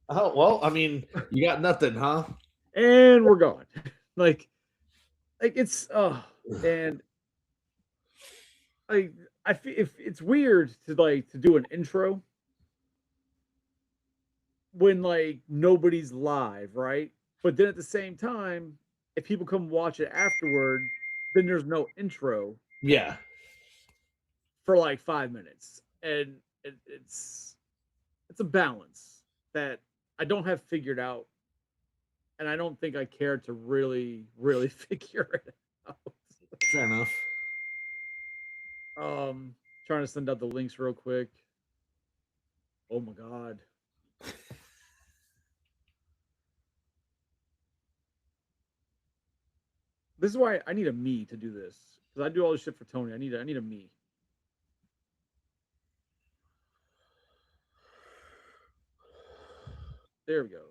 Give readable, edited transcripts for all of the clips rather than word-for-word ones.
Oh, well, I mean, you got nothing, huh? And we're gone. like, it's and I I feel if it's weird to do an intro when nobody's live, right? But then at the same time, if people come watch it afterward, then there's no intro Yeah. for like 5 minutes, and it's a balance that I don't have figured out, and I don't think I care to really figure it out. Fair enough. Um, Trying to send out the links real quick. Oh my god. This is why I need a me to do this. Because I do all this shit for Tony. I need a me. There we go.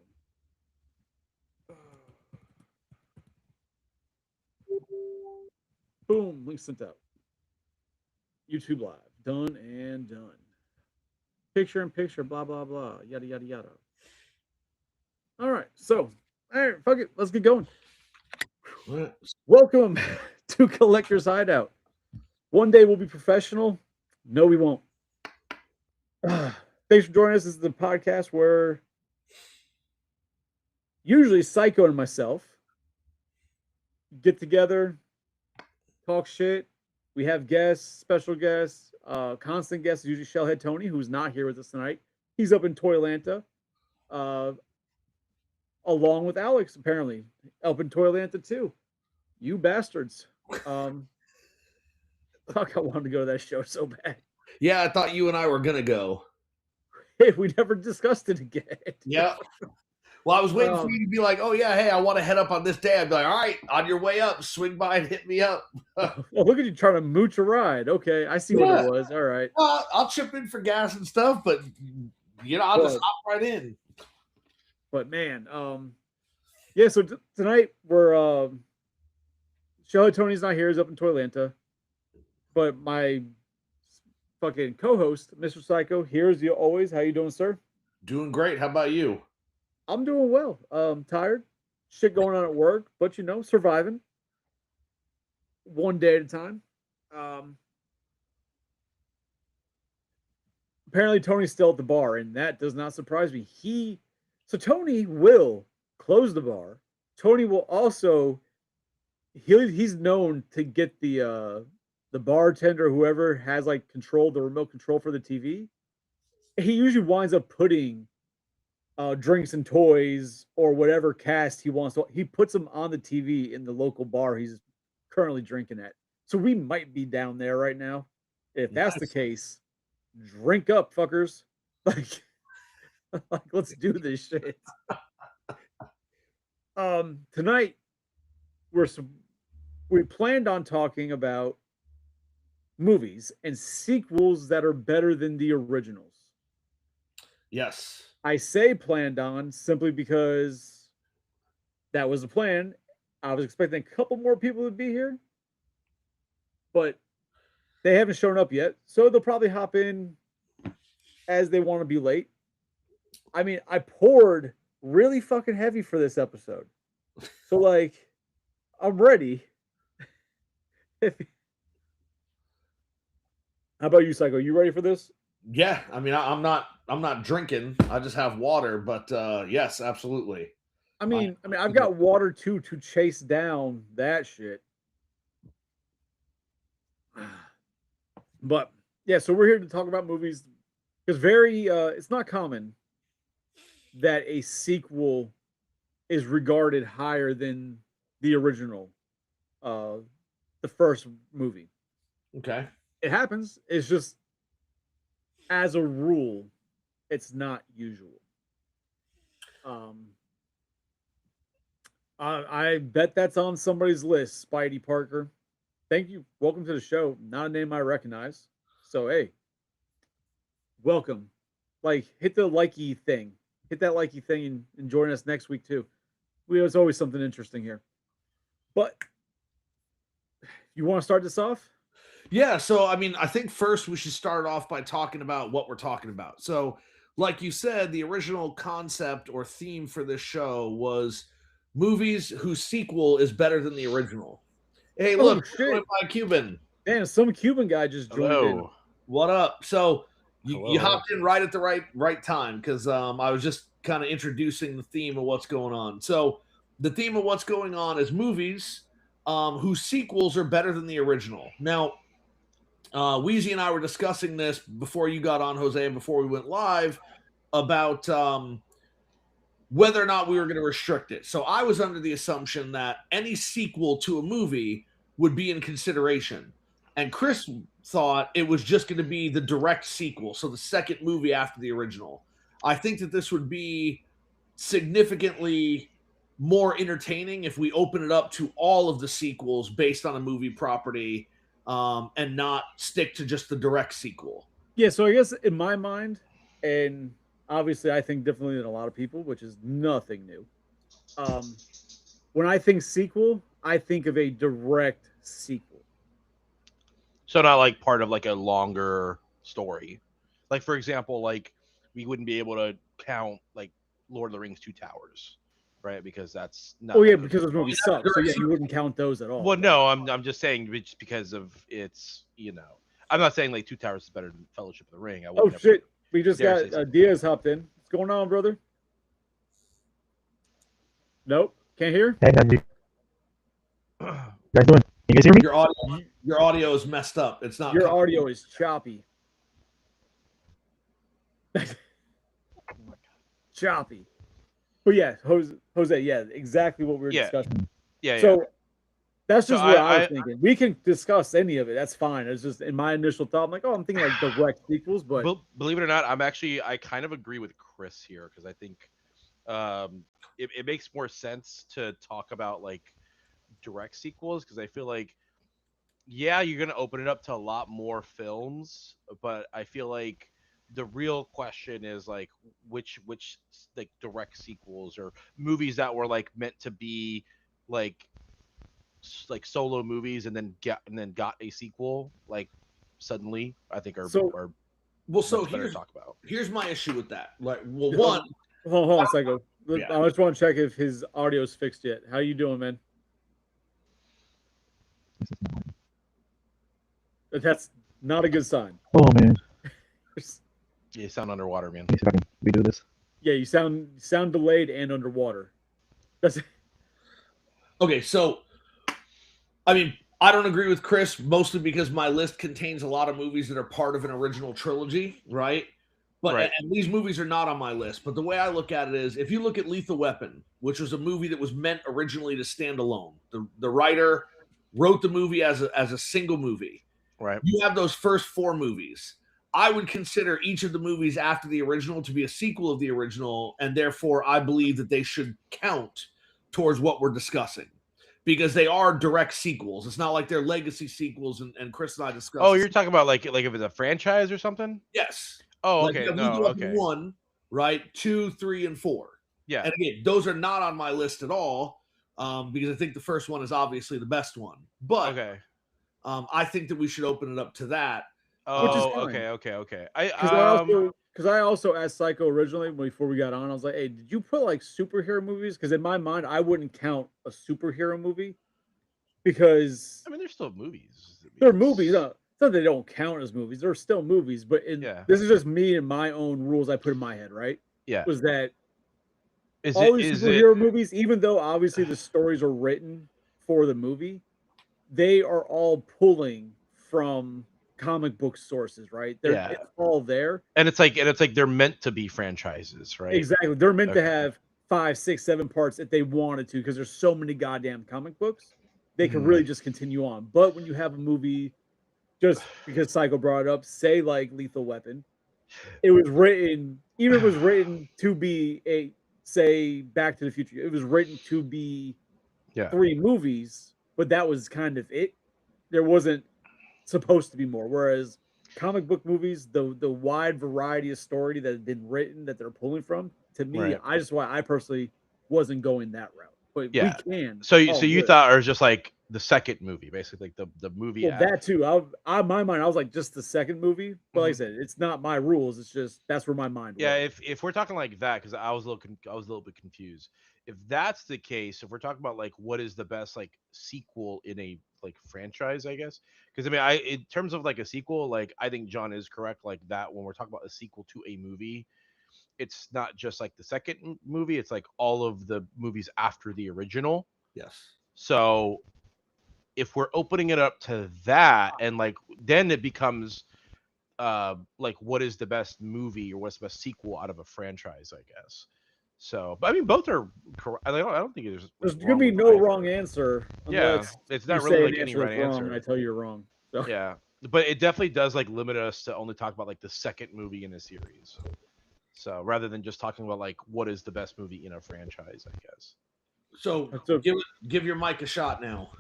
Boom, link sent out. YouTube live. Done and done. Picture in picture, blah blah blah. Yada yada yada. All right. So, all right, fuck it. Let's get going. What? Welcome to Collector's Hideout. One day we'll be professional. No, we won't. Thanks for joining us. This is the podcast where usually Psycho and myself get together, talk shit. We have guests, special guests, constant guests, usually Shellhead Tony, who's not here with us tonight. He's up in Toylanta, uh, along with Alex, apparently, up in Toylanta too. You bastards. Fuck, I wanted to go to that show so bad. Yeah, I thought you and I were gonna go. Hey, we never discussed it again. Yeah. Well, I was waiting for you to be like, "Oh yeah, hey, I want to head up on this day." I'd be like, "All right, on your way up, swing by and hit me up." Well, look at you trying to mooch a ride. Okay, I see what it was. All right. I'll chip in for gas and stuff, but I'll just hop right in. But man, yeah. So tonight we're Shelley Tony's not here. He's up in Toylanta, but my fucking co-host, Mr. Psycho, here's you always. How you doing, sir? Doing great. How about you? I'm doing well. Tired, shit going on at work, but surviving one day at a time. Um, Apparently Tony's still at the bar, and that does not surprise me. So Tony will close the bar. Tony will also he's known to get the bartender, whoever has the remote control for the TV. He usually winds up putting drinks and toys or whatever cast he wants. So he puts them on the TV in the local bar he's currently drinking at. So we might be down there right now. If that's the case, drink up, fuckers. Like, let's do this shit. Tonight we're we planned on talking about movies and sequels that are better than the originals. Yes. I say planned on simply because that was the plan. I was expecting a couple more people to be here, but they haven't shown up yet. So they'll probably hop in as they want to be late. I mean, I poured really fucking heavy for this episode. So, I'm ready. How about you, Psycho? You ready for this? Yeah. I mean, I'm not drinking. I just have water, but yes, absolutely. I've got water too to chase down that shit. But yeah, so we're here to talk about movies because it's not common that a sequel is regarded higher than the original, uh, the first movie. Okay. It happens. It's just as a rule, it's not usual. Um, I bet that's on somebody's list. Spidey Parker, thank you. Welcome to the show. Not a name I recognize. So hey, welcome. Hit the likey thing. Hit that likey thing and join us next week too. There's always something interesting here. But you want to start this off? Yeah. So, I mean, I think first we should start off by talking about what we're talking about. So, like you said, the original concept or theme for this show was movies whose sequel is better than the original. Hey, Oh look, shit! by Cuban. Damn, some Cuban guy just joined in. Hello. What up? So you Hello. hopped in right at the right time because I was just kind of introducing the theme of what's going on. So the theme of what's going on is movies whose sequels are better than the original. Now, Wheezy and I were discussing this before you got on, Jose, and before we went live about whether or not we were going to restrict it. So I was under the assumption that any sequel to a movie would be in consideration. And Chris thought it was just going to be the direct sequel, so the second movie after the original. I think that this would be significantly more entertaining if we open it up to all of the sequels based on a movie property and not stick to just the direct sequel. Yeah, so I guess in my mind, and obviously I think differently than a lot of people, which is nothing new. When I think sequel, I think of a direct sequel. So not like part of like a longer story. Like for example, like we wouldn't be able to count like Lord of the Rings Two Towers, right? Because that's not. Oh yeah, because those movies suck. So yeah, you wouldn't count those at all. Well, no, I'm just saying just because of its, I'm not saying like Two Towers is better than Fellowship of the Ring. Oh shit, we just got Diaz hopped in. What's going on, brother? Nope, can't hear. Hey, how you guys doing? Can you guys hear me? Your audio is messed up. It's not. Your audio is choppy. Choppy. But yeah, Jose, yeah, exactly what we were discussing. Yeah. So that's just what I was thinking. We can discuss any of it. That's fine. It's just in my initial thought, I'm like, I'm thinking like direct sequels, but believe it or not, I kind of agree with Chris here because I think it makes more sense to talk about like direct sequels because I feel like you're gonna open it up to a lot more films, but I feel like the real question is like which like direct sequels or movies that were like meant to be like solo movies and then got a sequel like suddenly I think are better to talk about. Here's my issue with that. Like, well, one, hold on a second. Yeah. I just want to check if his audio's fixed yet. How you doing, man? That's not a good sign. Oh man. You sound underwater, man. Let me see if I can redo this. Yeah, you sound delayed and underwater. That's okay. So, I mean, I don't agree with Chris mostly because my list contains a lot of movies that are part of an original trilogy, right? But and these movies are not on my list. But the way I look at it is, if you look at Lethal Weapon, which was a movie that was meant originally to stand alone, the writer wrote the movie as a single movie. Right. You have those first four movies. I would consider each of the movies after the original to be a sequel of the original, and therefore I believe that they should count towards what we're discussing because they are direct sequels. It's not like they're legacy sequels, and Chris and I discussed. Oh, you're talking about like if it's a franchise or something? Yes. Oh, okay. Like, no, okay. 1, right? 2, 3, and 4. Yeah. And again, those are not on my list at all because I think the first one is obviously the best one. But okay. I think that we should open it up to that. Oh, okay. Because I also asked Psycho originally before we got on. I was like, "Hey, did you put like superhero movies?" Because in my mind, I wouldn't count a superhero movie because I mean, they're still movies. They're movies. It's not that they don't count as movies. They're still movies. But this is just me and my own rules I put in my head. Right? Yeah. Was that these superhero movies, even though obviously the stories are written for the movie, they are all pulling from comic book sources, right? It's all there. And it's like they're meant to be franchises, right? Exactly. They're meant to have 5, 6, 7 parts if they wanted to, because there's so many goddamn comic books. They can really just continue on. But when you have a movie, just because Psycho brought it up, say like Lethal Weapon, it was written to be say Back to the Future. It was written to be 3 movies, but that was kind of it. There wasn't supposed to be more. Whereas comic book movies, the wide variety of story that had been written that they're pulling from, to me, I personally wasn't going that route. But we can. So you thought it was just like the second movie, basically like the movie. Well, that too. My mind, I was like just the second movie, but like I said, it's not my rules. It's just that's where my mind Yeah, was. if we're talking like that, because I was a little bit confused. If that's the case, if we're talking about like what is the best like sequel in a like franchise, I guess. Because I mean, in terms of like a sequel, like I think John is correct. Like that when we're talking about a sequel to a movie, it's not just like the second movie; it's like all of the movies after the original. Yes. So if we're opening it up to that, and like then it becomes like what is the best movie or what's the best sequel out of a franchise, I guess. So, but I mean, both are correct. I don't think There's gonna be no wrong answer. Yeah, it's not really like any right answer. And I tell you you're wrong. So. Yeah, but it definitely does like limit us to only talk about like the second movie in a series. So rather than just talking about like what is the best movie in a franchise, I guess. So give your mic a shot now.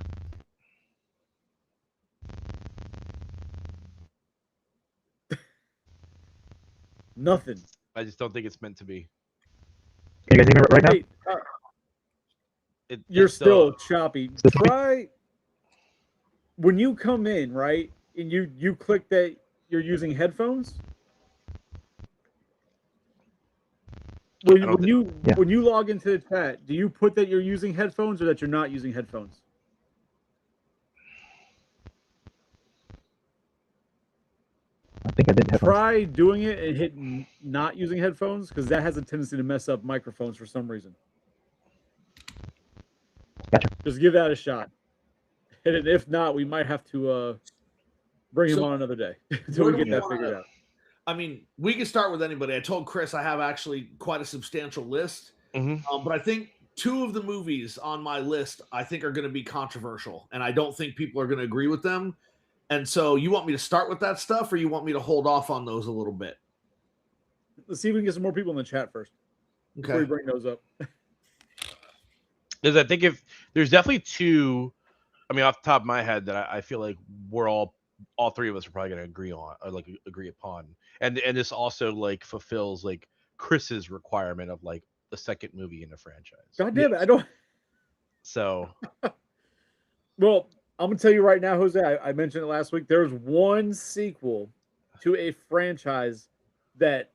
Nothing. I just don't think it's meant to be. Can you guys hear me right now? You're still choppy. Try when you come in, right? And you click that you're using headphones. When you log into the chat, do you put that you're using headphones or that you're not using headphones? I think I did headphones. Try doing it and hit not using headphones because that has a tendency to mess up microphones for some reason. Gotcha. Just give that a shot. And if not, we might have to bring him on another day until we get that figured out. I mean, we can start with anybody. I told Chris I have actually quite a substantial list, but I think two of the movies on my list I think are going to be controversial, and I don't think people are going to agree with them. And so, you want me to start with that stuff, or you want me to hold off on those a little bit? Let's see if we can get some more people in the chat first before we bring those up. Because I think if there's definitely two, I mean, off the top of my head, that I feel like we're all three of us are probably going to agree on, or like agree upon, and this also like fulfills like Chris's requirement of like the second movie in the franchise. God damn it, I don't. So, well, I'm gonna tell you right now, Jose. I mentioned it last week. There's one sequel to a franchise that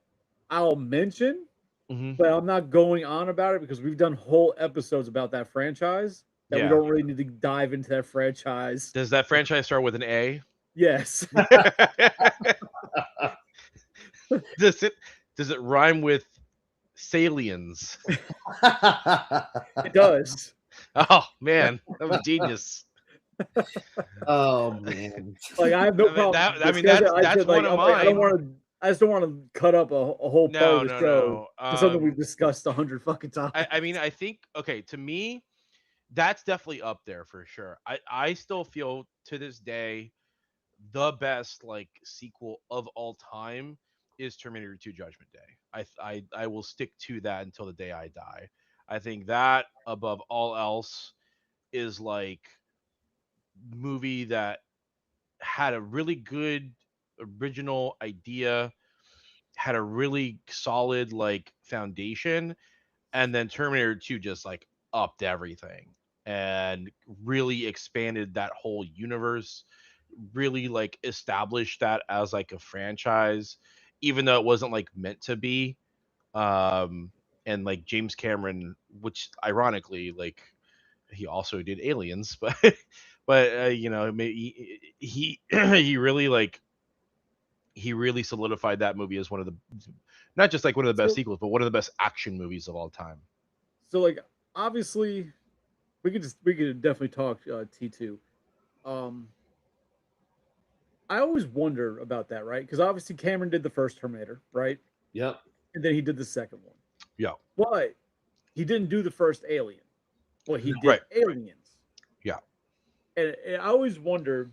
I'll mention, but I'm not going on about it because we've done whole episodes about that franchise. That we don't really need to dive into that franchise. Does that franchise start with an A? Yes. Does it rhyme with Saliens? It does. Oh man, that was genius. Oh man! Like I have no problem. That's one of mine. I just don't want to cut up a whole part of the show for something we've discussed 100 fucking times. I mean, I think to me, that's definitely up there for sure. I still feel to this day the best like sequel of all time is Terminator 2 Judgment Day. I will stick to that until the day I die. I think that above all else is like movie that had a really good original idea, had a really solid like foundation, and then Terminator 2 just like upped everything and really expanded that whole universe, really like established that as like a franchise, even though it wasn't like meant to be. And like James Cameron, which ironically, like he also did Aliens, but you know, he he really solidified that movie as one of the, not just like one of the best sequels, but one of the best action movies of all time. So like obviously we could definitely talk T2. I always wonder about that, right? Because obviously Cameron did the first Terminator, right? Yep. And then he did the second one. Yeah. But he didn't do the first Alien. Well, he did Aliens. Yeah. And I always wonder,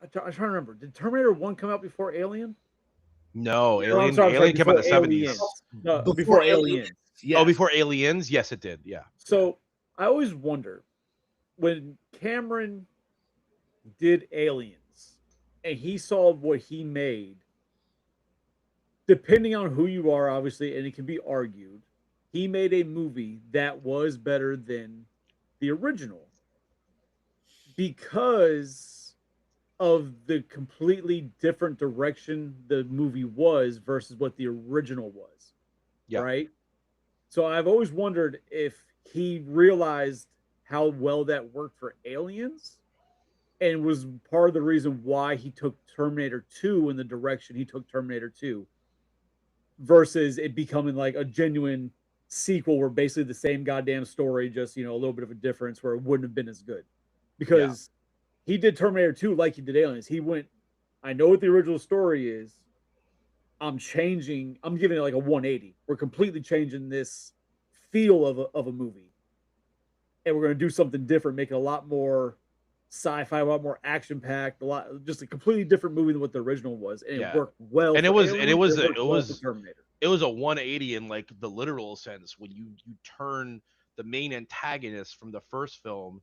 I'm trying to remember, did Terminator 1 come out before Alien? No, Alien came out in the 70s. No, before Aliens. Yes. Oh, before Aliens? Yes, it did. Yeah. So I always wonder, when Cameron did Aliens and he saw what he made, depending on who you are, obviously, and it can be argued, he made a movie that was better than the original. because of the completely different direction the movie was versus what the original was. Yeah. Right? So I've always wondered if he realized how well that worked for Aliens and was part of the reason why he took Terminator 2 in the direction he took Terminator 2 versus it becoming like a genuine sequel where basically the same goddamn story, just, a little bit of a difference where it wouldn't have been as good. Because he did Terminator 2 like he did Aliens. He went, I know what the original story is. I'm giving it like a 180. We're completely changing this feel of a movie. And we're going to do something different, make it a lot more sci-fi, a lot more action-packed, just a completely different movie than what the original was. And it worked well. And it was Terminator. It was a 180 in like the literal sense when you turn the main antagonist from the first film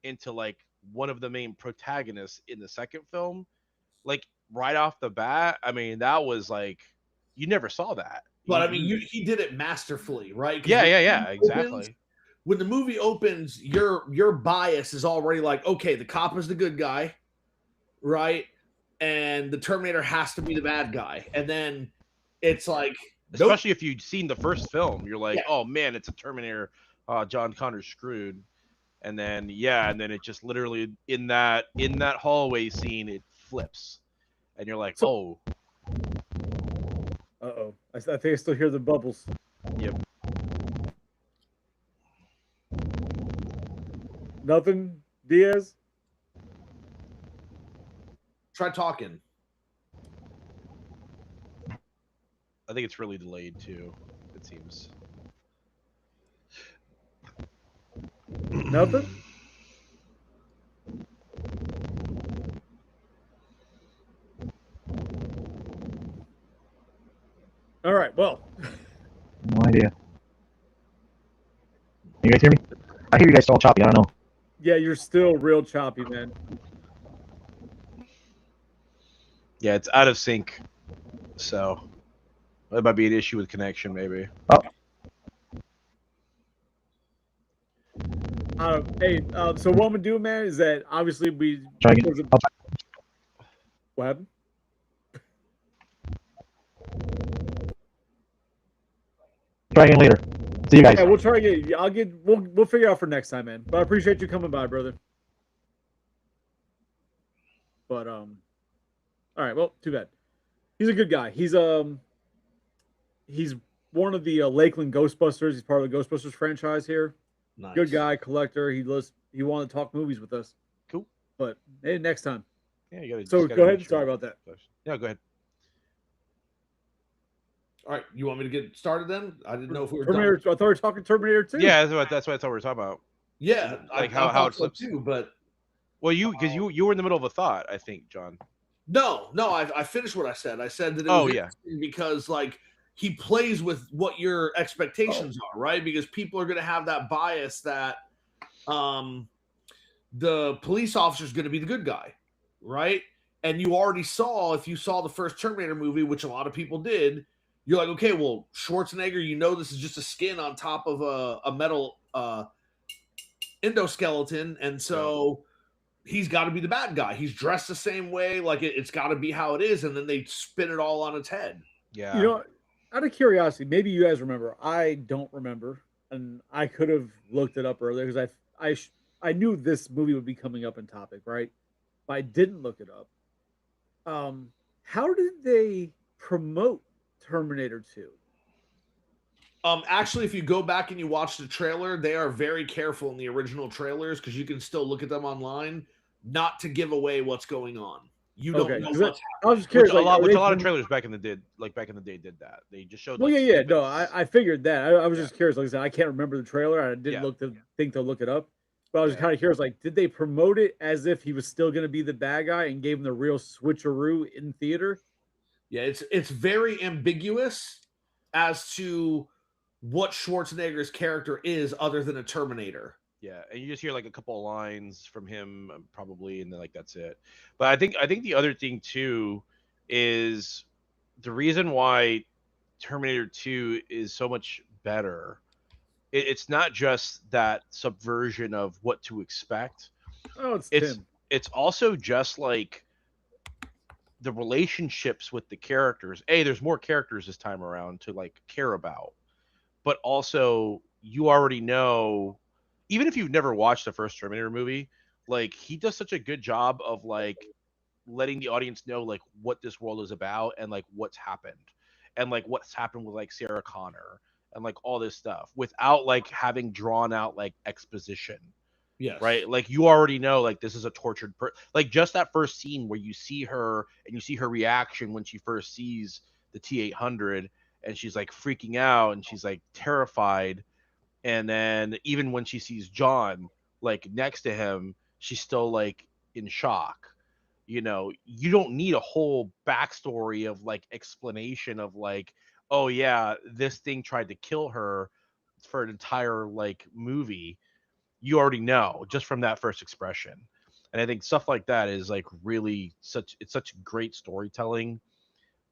into like one of the main protagonists in the second film. Like right off the bat, I mean, that was like, you never saw that. But I mean, he did it masterfully, right? Yeah, exactly. When the movie opens, your bias is already like, okay, the cop is the good guy, right? And the Terminator has to be the bad guy. And then it's like, especially if you'd seen the first film, you're like, oh man, it's a Terminator. John Connor's screwed. And then it just literally in that hallway scene, it flips, and you're like, oh. Uh-oh. I think I still hear the bubbles. Yep. Nothing, Diaz? Try talking. I think it's really delayed too, it seems. Nothing? All right, well. No idea. You guys hear me? I hear you guys all choppy. I don't know. Yeah, you're still real choppy, man. Yeah, it's out of sync. So it might be an issue with connection, maybe. Oh. So what I'm gonna do, man, is that obviously we try again. What happened? Try again later. See you guys. Yeah, we'll try again. We'll figure it out for next time, man. But I appreciate you coming by, brother. But all right, well, too bad. He's a good guy. He's one of the Lakeland Ghostbusters. He's part of the Ghostbusters franchise here. Nice. Good guy, collector. He wanted to talk movies with us. Cool. But hey, next time. Yeah, you gotta. So go ahead. Sorry about that. Yeah, go ahead. All right, you want me to get started then? I didn't know if we were Terminator. done. I thought we were talking Terminator 2. Yeah, that's what I thought we were talking about. Yeah, like how it flips too. But well, you were in the middle of a thought, I think, John. No, I finished what I said. I said that it was interesting because like he plays with what your expectations are, right? Because people are going to have that bias that the police officer is going to be the good guy, right? And you already saw, if you saw the first Terminator movie, which a lot of people did, you're like, okay, well, Schwarzenegger, this is just a skin on top of a metal endoskeleton, and so he's got to be the bad guy. He's dressed the same way, like it's got to be how it is, and then they spin it all on its head. Yeah. Out of curiosity, maybe you guys remember. I don't remember, and I could have looked it up earlier because I knew this movie would be coming up in topic, right? But I didn't look it up. How did they promote Terminator 2? Actually, if you go back and you watch the trailer, they are very careful in the original trailers because you can still look at them online, not to give away what's going on. You don't know what's happening. I was just curious. A lot of trailers back in the day did that. They just showed. Well, no, I figured that. I was just curious. Like I said, I can't remember the trailer. I didn't think to look it up. But I was kind of curious. Like, did they promote it as if he was still going to be the bad guy and gave him the real switcheroo in theater? Yeah, it's very ambiguous as to what Schwarzenegger's character is, other than a Terminator. Yeah, and you just hear like a couple of lines from him, probably, and then like that's it. But I think the other thing too is the reason why Terminator 2 is so much better. It's not just that subversion of what to expect. Oh, it's It's Tim. it's also just like the relationships with the characters. There's more characters this time around to like care about, but also you already know, even if you've never watched the first Terminator movie, like he does such a good job of like letting the audience know like what this world is about and like what's happened and like what's happened with like Sarah Connor and like all this stuff without like having drawn out like exposition, Yes. right? Like you already know like this is a tortured like just that first scene where you see her and you see her reaction when she first sees the T-800 and she's like freaking out and she's like terrified, and then even when she sees John like next to him she's still like in shock. You know, you don't need a whole backstory of like explanation of like, oh yeah, this thing tried to kill her for an entire like movie. You already know just from that first expression. And I think stuff like that is like really such great storytelling.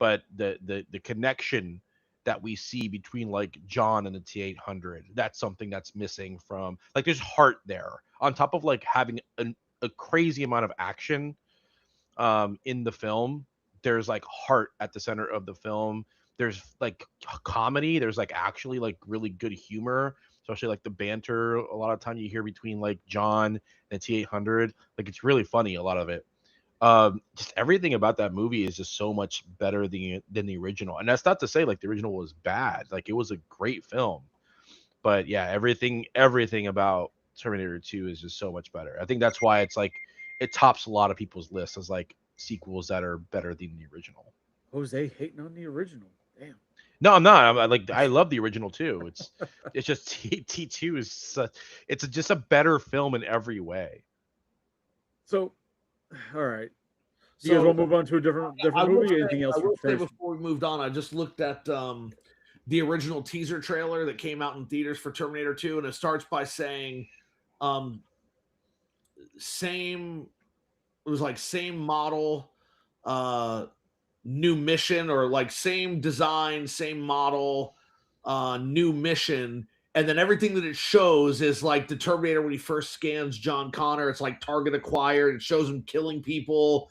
But the connection that we see between like John and the T-800, that's something that's missing from like there's heart there on top of like having a crazy amount of action in the film. There's like heart at the center of the film. There's like comedy. There's like actually like really good humor, especially like the banter. A lot of time you hear between like John and T-800. Like it's really funny. A lot of it. Just everything about that movie is just so much better than the original. And that's not to say like the original was bad. Like it was a great film. But yeah, everything about Terminator 2 is just so much better. I think that's why it's like it tops a lot of people's lists as like sequels that are better than the original. Jose hating on the original. Damn. No, I'm not. I love the original too. It's just T2 is just a better film in every way. So, all right. Do you guys want to move on to a different movie? Anything else? I will say before we moved on, I just looked at the original teaser trailer that came out in theaters for Terminator 2, and it starts by saying same model, new mission, or like same design, same model, new mission. And then everything that it shows is like the Terminator when he first scans John Connor. It's like target acquired. It shows him killing people,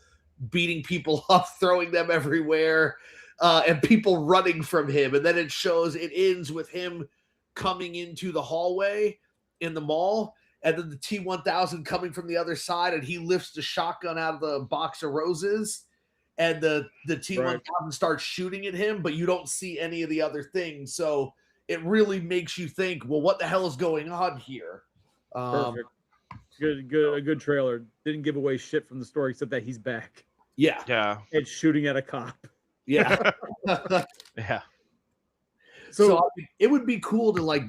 beating people up, throwing them everywhere, and people running from him. And then it ends with him coming into the hallway in the mall, and then the T-1000 coming from the other side, and he lifts the shotgun out of the box of roses, and the T-1000 starts shooting at him, but you don't see any of the other things. So it really makes you think, well, what the hell is going on here? Perfect. A good trailer. Didn't give away shit from the story except that he's back. Yeah. And shooting at a cop. Yeah. Yeah. So it would be cool to like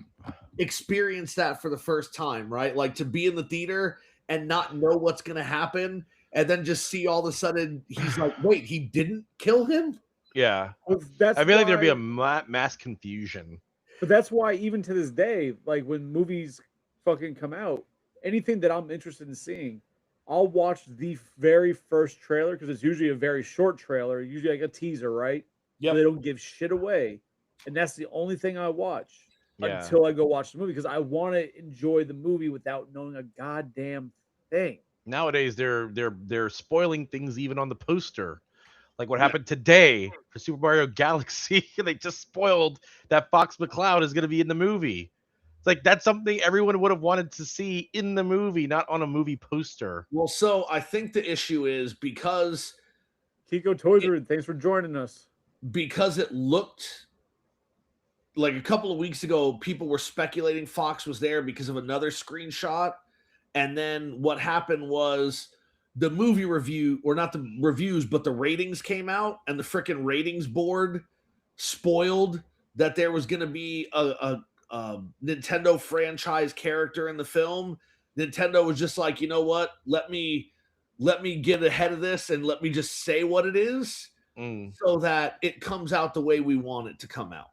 experience that for the first time, right? Like to be in the theater and not know what's going to happen, and then just see all of a sudden he's like, wait, he didn't kill him? Yeah. Well, I feel like there'd be a mass confusion. But that's why even to this day, like when movies fucking come out, anything that I'm interested in seeing, I'll watch the very first trailer because it's usually a very short trailer, usually like a teaser, right? Yeah. So they don't give shit away. And that's the only thing I watch until I go watch the movie because I want to enjoy the movie without knowing a goddamn thing. Nowadays they're spoiling things even on the poster. Like what happened today for Super Mario Galaxy. They just spoiled that Fox McCloud is going to be in the movie. It's like that's something everyone would have wanted to see in the movie, not on a movie poster. Well, so I think the issue is because Kiko Toyser, thanks for joining us. Because it looked like a couple of weeks ago, people were speculating Fox was there because of another screenshot. And then what happened was the movie review, or not the reviews, but the ratings came out, and the freaking ratings board spoiled that there was going to be a Nintendo franchise character in the film. Nintendo was just like, you know what? Let me get ahead of this and let me just say what it is so that it comes out the way we want it to come out.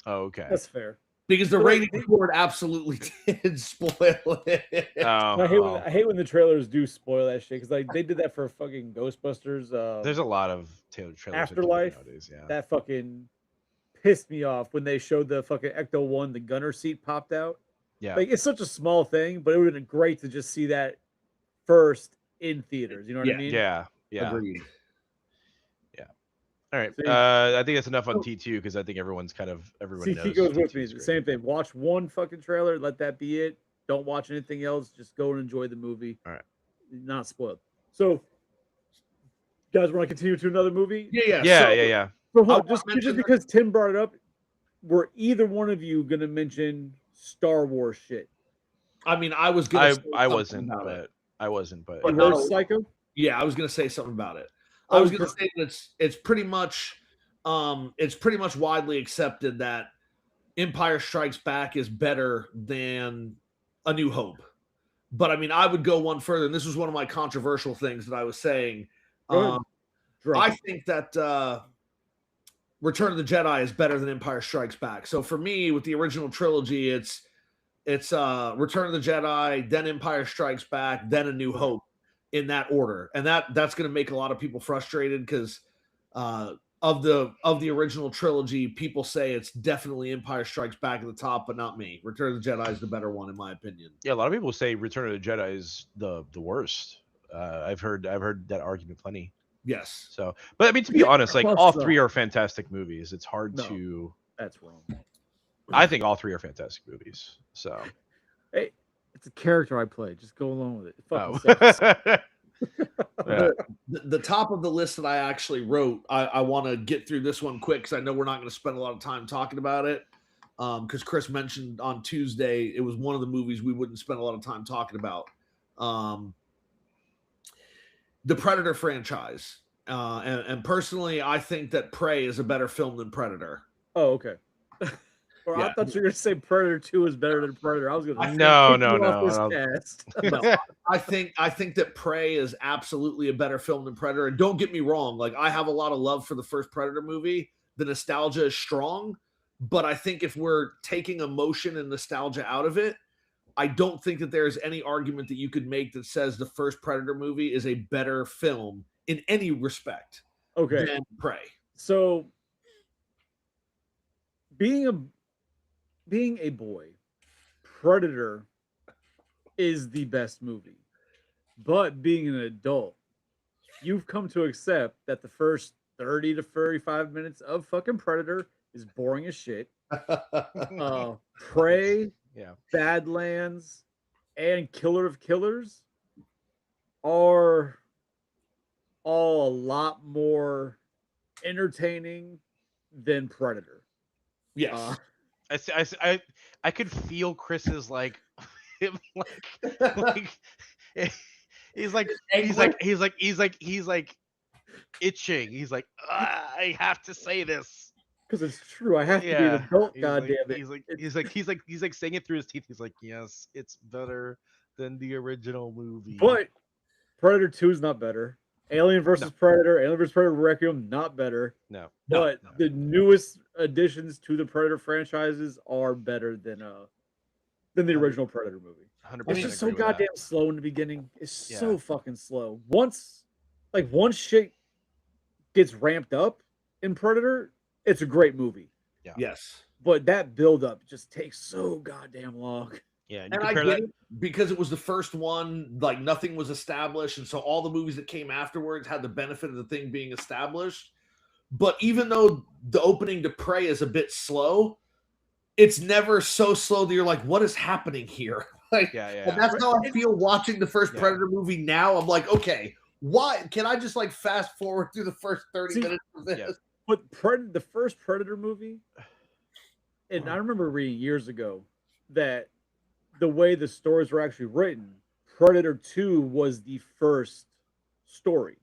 Oh, okay. That's fair. Because the ratings board absolutely did spoil it. Oh, I hate when the trailers do spoil that shit because like they did that for fucking Ghostbusters. There's a lot of trailers Afterlife nowadays. Yeah, that fucking pissed me off when they showed the fucking Ecto 1, the gunner seat popped out. Yeah, like it's such a small thing, but it would have been great to just see that first in theaters. You know what I Yeah, mean? Yeah. Yeah. Agreed. All right. See? I think that's enough on Oh. T2 because I think everyone See, knows he goes with T2 me. is The great. same thing. Watch one fucking trailer. Let that be it. Don't watch anything else. Just go and enjoy the movie. All right. Not spoiled. So, guys, want to continue to another movie? Yeah. Yeah. So, I hold on, wanna just mention that- because Tim brought it up, were either one of you going to mention Star Wars shit? I mean, I was gonna. say I something wasn't, about it. but But Reverse no. Psycho? Yeah, I was gonna say something about it. I was Oh, gonna say that it's pretty much widely accepted that Empire Strikes Back is better than A New Hope. But I mean, I would go one further, and this was one of my controversial things that I was saying. Go ahead. Drop I it. think that Return of the Jedi is better than Empire Strikes Back. So for me, with the original trilogy, it's Return of the Jedi, then Empire Strikes Back, then A New Hope in that order, and that's going to make a lot of people frustrated because of the original trilogy, people say it's definitely Empire Strikes Back at the top, but not me. Return of the Jedi is the better one in my opinion. yeah, a lot of people say Return of the Jedi is the worst. I've heard that argument plenty. Yes. So, but I mean, to be honest, like all Plus, three are fantastic movies. It's hard No. to. That's wrong. I think all three are fantastic movies. So. Hey, it's a character I play. Just go along with it. It fucking Oh. sucks. Yeah. The top of the list that I actually wrote, I want to get through this one quick because I know we're not going to spend a lot of time talking about it. Because Chris mentioned on Tuesday it was one of the movies we wouldn't spend a lot of time talking about. The Predator franchise. And personally, I think that Prey is a better film than Predator. Oh, okay. Or Yeah. I thought you were going to say Predator 2 is better than Predator. I was going to No, kick no, you off no, this no. cast. No, I think that Prey is absolutely a better film than Predator. And don't get me wrong, like I have a lot of love for the first Predator movie. The nostalgia is strong, but I think if we're taking emotion and nostalgia out of it, I don't think that there's any argument that you could make that says the first Predator movie is a better film in any respect Okay. than Prey. So being a boy, Predator is the best movie. But being an adult, you've come to accept that the first 30 to 35 minutes of fucking Predator is boring as shit. Prey, Yeah. Badlands, and Killer of Killers are all a lot more entertaining than Predator. Yes. I could feel Chris's like, him like he's like itching. He's like, I have to say this. Because it's true. I have to be an adult, He's goddamn like, it. he's like saying it through his teeth. He's like, yes, it's better than the original movie. But Predator 2 is not better. Alien versus Predator, Alien versus Predator Requiem, not better. No. But the newest additions to the Predator franchises are better than the original Predator movie. 100% It's just so agree with that. goddamn slow in the beginning. It's Yeah. so fucking slow. Once shit gets ramped up in Predator, it's a great movie. Yes. But that build up just takes so goddamn long. Yeah, you And I compare get that. it because it was the first one, like nothing was established. And so all the movies that came afterwards had the benefit of the thing being established. But even though the opening to Prey is a bit slow, it's never so slow that you're like, what is happening here? Like, Yeah. and that's how I feel watching the first Yeah. Predator movie now. I'm like, okay, why can I just like fast forward through the first 30 See, minutes of this? Yeah. But the first Predator movie, and I remember reading years ago that the way the stories were actually written, Predator 2 was the first story.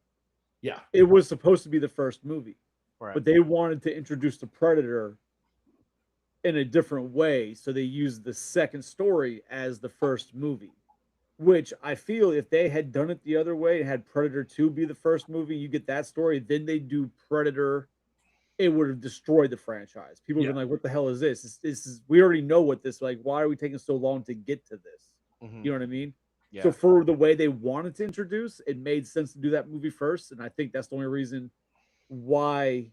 Yeah. It was supposed to be the first movie, Right. but they wanted to introduce the Predator in a different way, so they used the second story as the first movie. Which I feel if they had done it the other way and had Predator 2 be the first movie, you get that story, then they do Predator, it would have destroyed the franchise. People would have been like, what the hell is this? This is we already know what this like. Why are we taking so long to get to this? Mhm. You know what I mean? Yeah. So for the way they wanted to introduce, it made sense to do that movie first. And I think that's the only reason why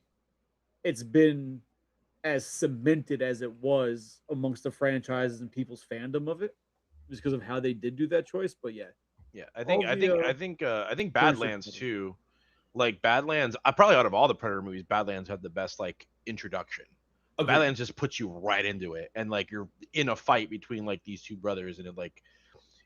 it's been as cemented as it was amongst the franchises and people's fandom of it, just because of how they did do that choice. But yeah, Yeah, I think All I the, think uh, I think I think British Badlands Predator. too. Like Badlands, I probably out of all the Predator movies, Badlands had the best like introduction. Agreed. Badlands just puts you right into it, and like you're in a fight between like these two brothers, and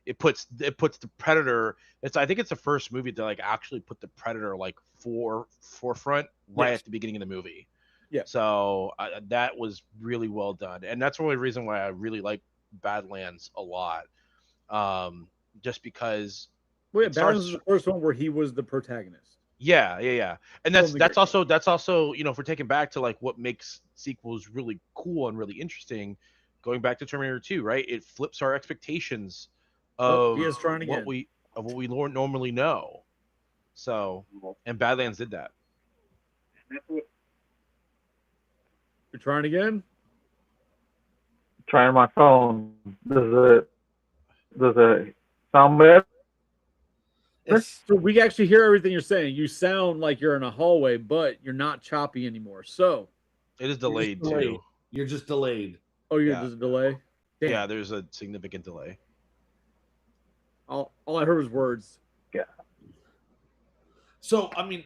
it puts the Predator. I think it's the first movie to like actually put the Predator like forefront right Yes. at the beginning of the movie. Yeah. So that was really well done, and that's the only reason why I really like Badlands a lot. Just because Well, yeah, it starts. Badlands is the first one where he was the protagonist. Yeah, and From that's the that's get-go. also that's also if we're taking back to like what makes sequels really cool and really interesting, going back to Terminator 2, right? It flips our expectations Oh, of he is trying what again. we normally know. So, and Badlands did that. You're trying again? Trying my phone. Does it sound better? It's So we actually hear everything you're saying. You sound like you're in a hallway, but you're not choppy anymore. So, It is you're just delayed delayed. too. You're just delayed. oh, you're Yeah. just a delay. Damn. Yeah, there's a significant delay. All I heard was words. So, I mean,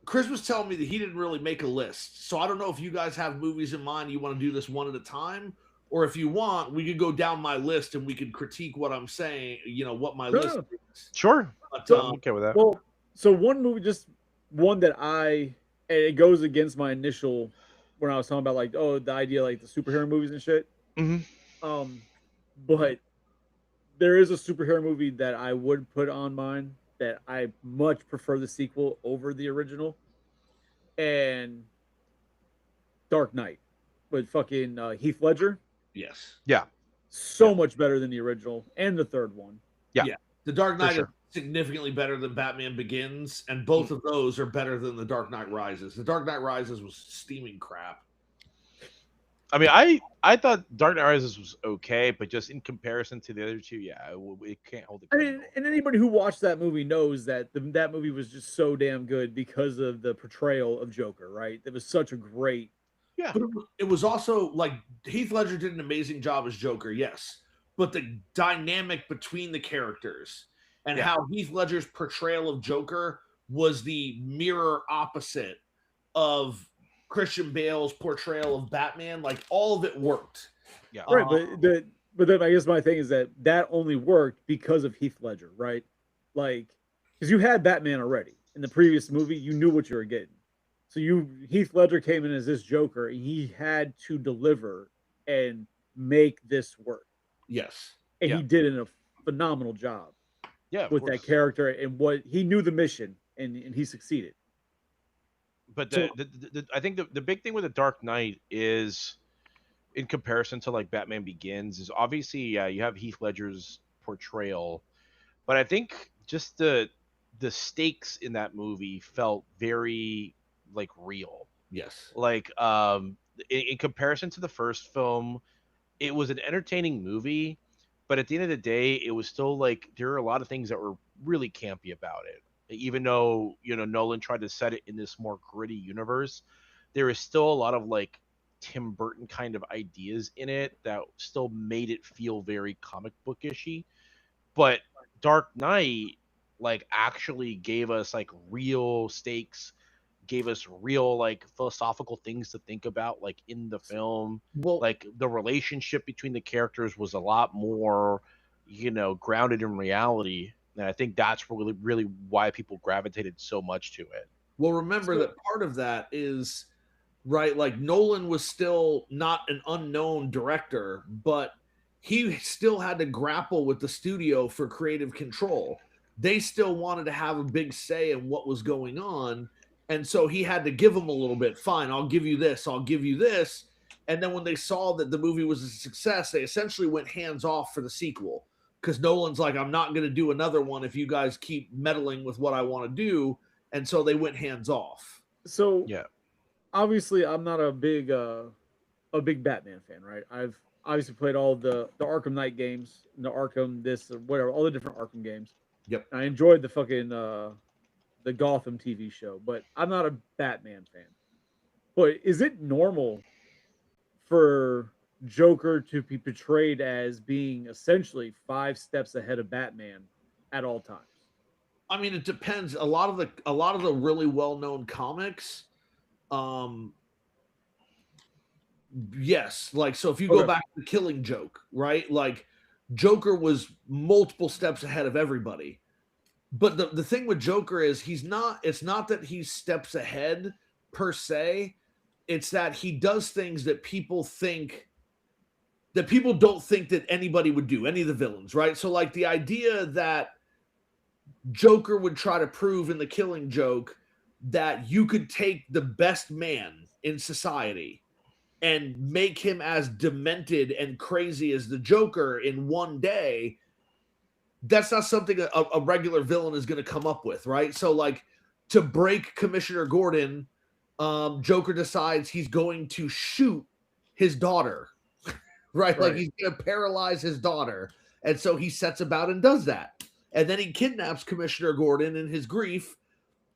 Chris was telling me that he didn't really make a list. So I don't know if you guys have movies in mind. You want to do this one at a time, or if you want, we could go down my list and we could critique what I'm saying. What my No, list no. is. Sure, But, I'm okay with that. Well, so one movie, just one that and it goes against my initial when I was talking about like, oh, the idea like the superhero movies and shit. Mhm. But there is a superhero movie that I would put on mine that I much prefer the sequel over the original, and Dark Knight with fucking Heath Ledger. yes, So much better than the original and the third one. The Dark Knight sure. is significantly better than Batman Begins, and both of those are better than The Dark Knight Rises. The Dark Knight Rises was steaming crap. I mean, I thought Dark Knight Rises was okay, but just in comparison to the other two, yeah, it can't hold a I candle. mean, and anybody who watched that movie knows that that movie was just so damn good because of the portrayal of Joker, right? It was such a great. Yeah, But it was also like Heath Ledger did an amazing job as Joker, yes. But the dynamic between the characters and Yeah. how Heath Ledger's portrayal of Joker was the mirror opposite of Christian Bale's portrayal of Batman, like all of it worked. yeah, Right, but then I guess my thing is that only worked because of Heath Ledger, right? Like, because you had Batman already in the previous movie, you knew what you were getting. So Heath Ledger came in as this Joker, and he had to deliver and make this work, Yes. and Yeah. he did a phenomenal job yeah. Of with course. that character and what he knew the mission, and he succeeded. But So- I think the big thing with the Dark Knight is, in comparison to like Batman Begins, is obviously you have Heath Ledger's portrayal, but I think just the stakes in that movie felt very like real. Yes. Like in comparison to the first film, it was an entertaining movie, but at the end of the day, it was still like there are a lot of things that were really campy about it. Even though Nolan tried to set it in this more gritty universe, there is still a lot of like Tim Burton kind of ideas in it that still made it feel very comic bookishy. But Dark Knight like actually gave us like real stakes, gave us real like philosophical things to think about like in the film. Well, Like the relationship between the characters was a lot more grounded in reality, and I think that's really why people gravitated so much to it. Well, remember that part of that is right. Like Nolan was still not an unknown director, but he still had to grapple with the studio for creative control. They still wanted to have a big say in what was going on. And so he had to give them a little bit. Fine, I'll give you this. I'll give you this. And then when they saw that the movie was a success, they essentially went hands off for the sequel. Because Nolan's like, I'm not going to do another one if you guys keep meddling with what I want to do. And so they went hands off. So Yeah. obviously, I'm not a big Batman fan, right? I've obviously played all the Arkham Knight games, the Arkham this or whatever, all the different Arkham games. Yep. I enjoyed the fucking the Gotham TV show, but I'm not a Batman fan. But is it normal for Joker to be portrayed as being essentially 5 steps ahead of Batman at all times. I mean, it depends. A lot of the really well-known comics, yes, like so if you go Okay. back to the Killing Joke, right? Like Joker was multiple steps ahead of everybody. But the thing with Joker is it's not that he steps ahead per se. It's that he does things that people don't think that anybody would do, any of the villains, right? So like the idea that Joker would try to prove in the Killing Joke that you could take the best man in society and make him as demented and crazy as the Joker in one day, that's not something a regular villain is going to come up with, right? So like to break Commissioner Gordon, Joker decides he's going to shoot his daughter, right? Like he's going to paralyze his daughter. And so he sets about and does that. And then he kidnaps Commissioner Gordon in his grief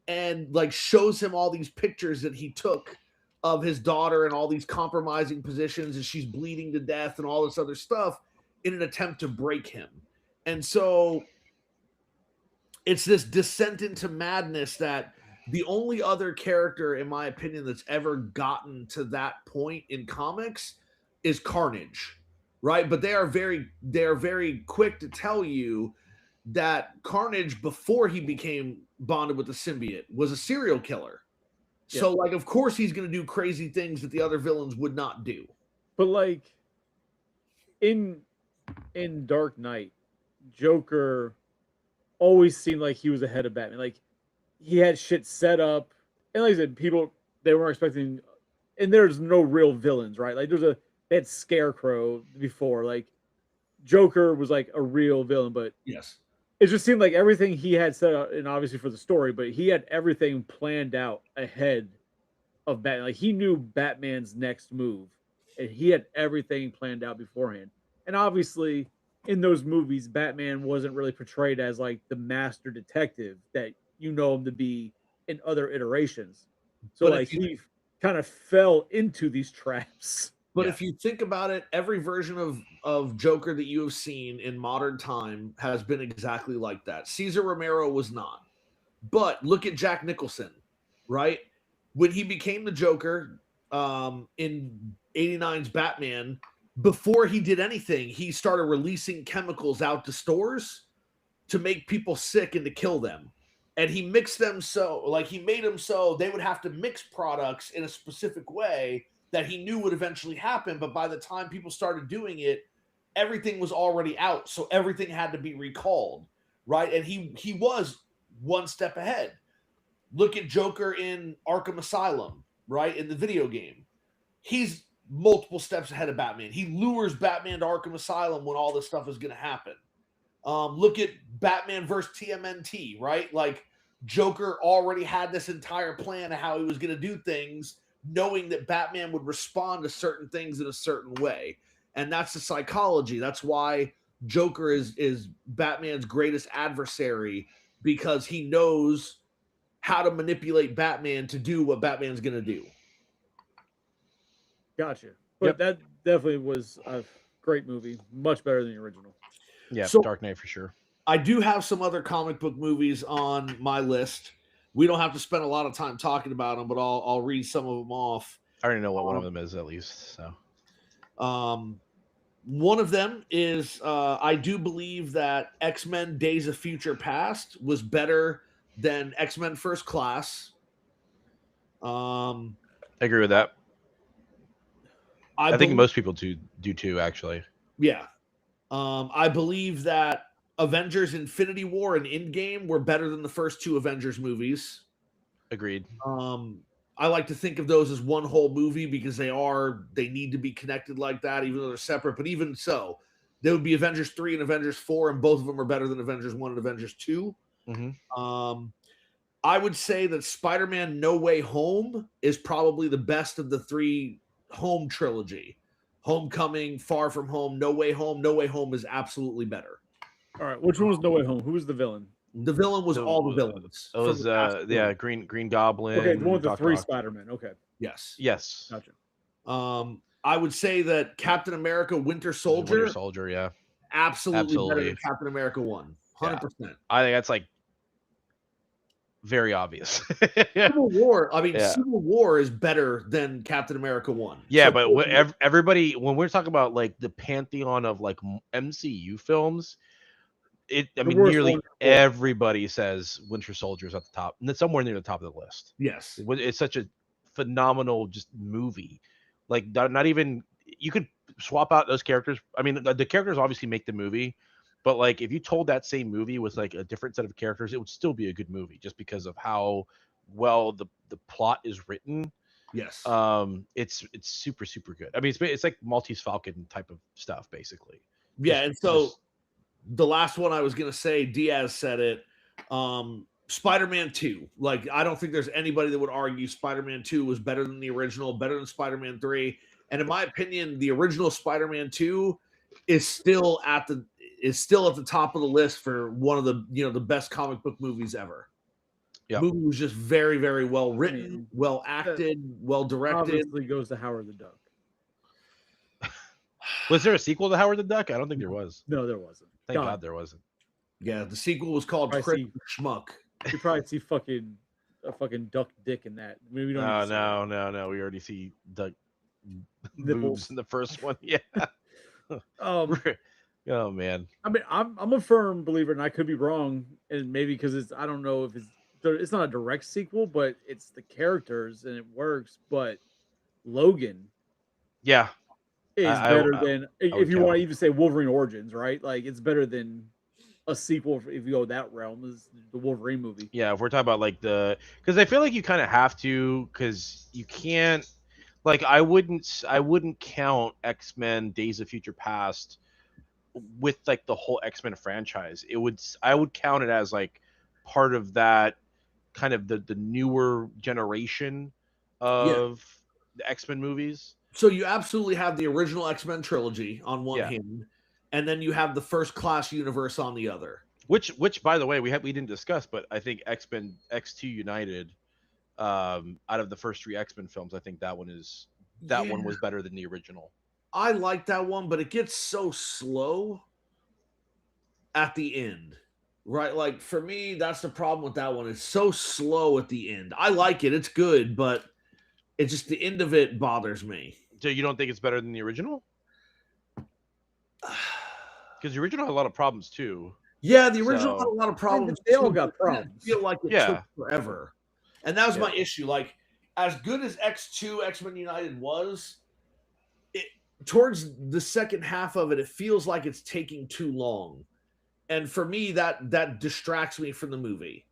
and like shows him all these pictures that he took of his daughter and all these compromising positions and she's bleeding to death and all this other stuff in an attempt to break him. And so it's this descent into madness that the only other character, in my opinion, that's ever gotten to that point in comics is Carnage, right? But they are very quick to tell you that Carnage, before he became bonded with the symbiote, was a serial killer. Yeah. So, like, of course he's going to do crazy things that the other villains would not do. But, like, in Dark Knight, Joker always seemed like he was ahead of Batman. Like, he had shit set up. And like I said, people, they weren't expecting... And there's no real villains, right? Like, they had Scarecrow before. Like, Joker was, like, a real villain, but... Yes. It just seemed like everything he had set up, and obviously for the story, but he had everything planned out ahead of Batman. Like, he knew Batman's next move, and he had everything planned out beforehand. And obviously, in those movies, Batman wasn't really portrayed as like the master detective that you know him to be in other iterations. So but like he kind of fell into these traps. But if you think about it, every version of Joker that you have seen in modern time has been exactly like that. Cesar Romero was not. But look at Jack Nicholson, right? When he became the Joker in 89's Batman, before he did anything, he started releasing chemicals out to stores to make people sick and to kill them. And he mixed them he made them so they would have to mix products in a specific way that he knew would eventually happen. But by the time people started doing it, everything was already out. So everything had to be recalled, right? And he was one step ahead. Look at Joker in Arkham Asylum, right? In the video game. He's multiple steps ahead of Batman. He lures Batman to Arkham Asylum when all this stuff is going to happen. Look at Batman versus TMNT, right? Like Joker already had this entire plan of how he was going to do things, knowing that Batman would respond to certain things in a certain way. And that's the psychology. That's why Joker is Batman's greatest adversary, because he knows how to manipulate Batman to do what Batman's going to do. Gotcha. But that definitely was a great movie. Much better than the original. Yeah, so, Dark Knight for sure. I do have some other comic book movies on my list. We don't have to spend a lot of time talking about them, but I'll read some of them off. I already know what one of them is, at least. So, one of them is I do believe that X-Men Days of Future Past was better than X-Men First Class. I agree with that. I think most people do too, actually. Yeah. I believe that Avengers Infinity War and Endgame were better than the first two Avengers movies. Agreed. I like to think of those as one whole movie because they need to be connected like that, even though they're separate. But even so, there would be Avengers 3 and Avengers 4, and both of them are better than Avengers 1 and Avengers 2. Mm-hmm. I would say that Spider-Man No Way Home is probably the best of the three Home trilogy. Homecoming, Far From Home, No Way Home. No Way Home is absolutely better. All right, which one was No Way Home? Who was the villain? The villain was all the villains. It was Green Goblin. Okay, the one with the three Spider-Men. Okay. Yes. Gotcha. I would say that Captain America Winter Soldier. Yeah. Absolutely better than Captain America 1. 100%. I think that's like very obvious. Civil War. I mean, Yeah. Civil War is better than Captain America 1. Yeah, So- but everybody, when we're talking about like the pantheon of like MCU films, I mean, worst nearly one. everybody says Winter Soldier is at the top, and it's somewhere near the top of the list. yes. It's such a phenomenal just movie. Like not even you could swap out those characters. I mean, the characters obviously make the movie, but like if you told that same movie with like a different set of characters, it would still be a good movie just because of how well the plot is written. Yes. It's super good. I mean, it's like Maltese Falcon type of stuff basically. Yeah, and so the last one I was gonna say, Diaz said it. Spider-Man 2. Like, I don't think there's anybody that would argue Spider-Man 2 was better than the original, better than Spider-Man 3. And in my opinion, the original Spider-Man 2 is still at the top of the list for one of the the best comic book movies ever. Yeah, movie was just very, very well written, well acted, well directed. Obviously goes to Howard the Duck. Was there a sequel to Howard the Duck? I don't think there was. No, there wasn't. Thank God there wasn't. Yeah, the sequel was called I Chris see. Schmuck. You probably see a fucking duck dick in that. I mean, we don't. Oh need to see that. no. We already see Duck Nipples. boobs in the first one. Yeah. Oh man. I mean, I'm a firm believer, and I could be wrong, and maybe because I don't know if it's not a direct sequel, but it's the characters and it works. But Logan Yeah. is better than if you count want it. to even say Wolverine Origins, right? Like it's better than a sequel if you go that realm. Is the Wolverine movie? Yeah, if we're talking about like because I feel like you kind of have to, because you can't, like I wouldn't count X-Men Days of Future Past with like the whole X-Men franchise. I would count it as like part of that kind of the newer generation of the X-Men movies. So you absolutely have the original X-Men trilogy on one Yeah. hand, and then you have the First Class universe on the other. Which by the way we didn't discuss, but I think X-Men X2 United, out of the first 3 X-Men films, I think that one was better than the original. I like that one, but it gets so slow at the end, right? Like for me, that's the problem with that one. It's so slow at the end. I like it; it's good, but it's just the end of it bothers me. So you don't think it's better than the original? Because the original had a lot of problems too. Yeah, the original So- had a lot of problems. They all too, got but I didn't problems. feel like it Yeah. took forever, and that was my Yeah. issue. Like as good as X2 X-Men United was, it towards the second half of it, it feels like it's taking too long, and for me, that distracts me from the movie.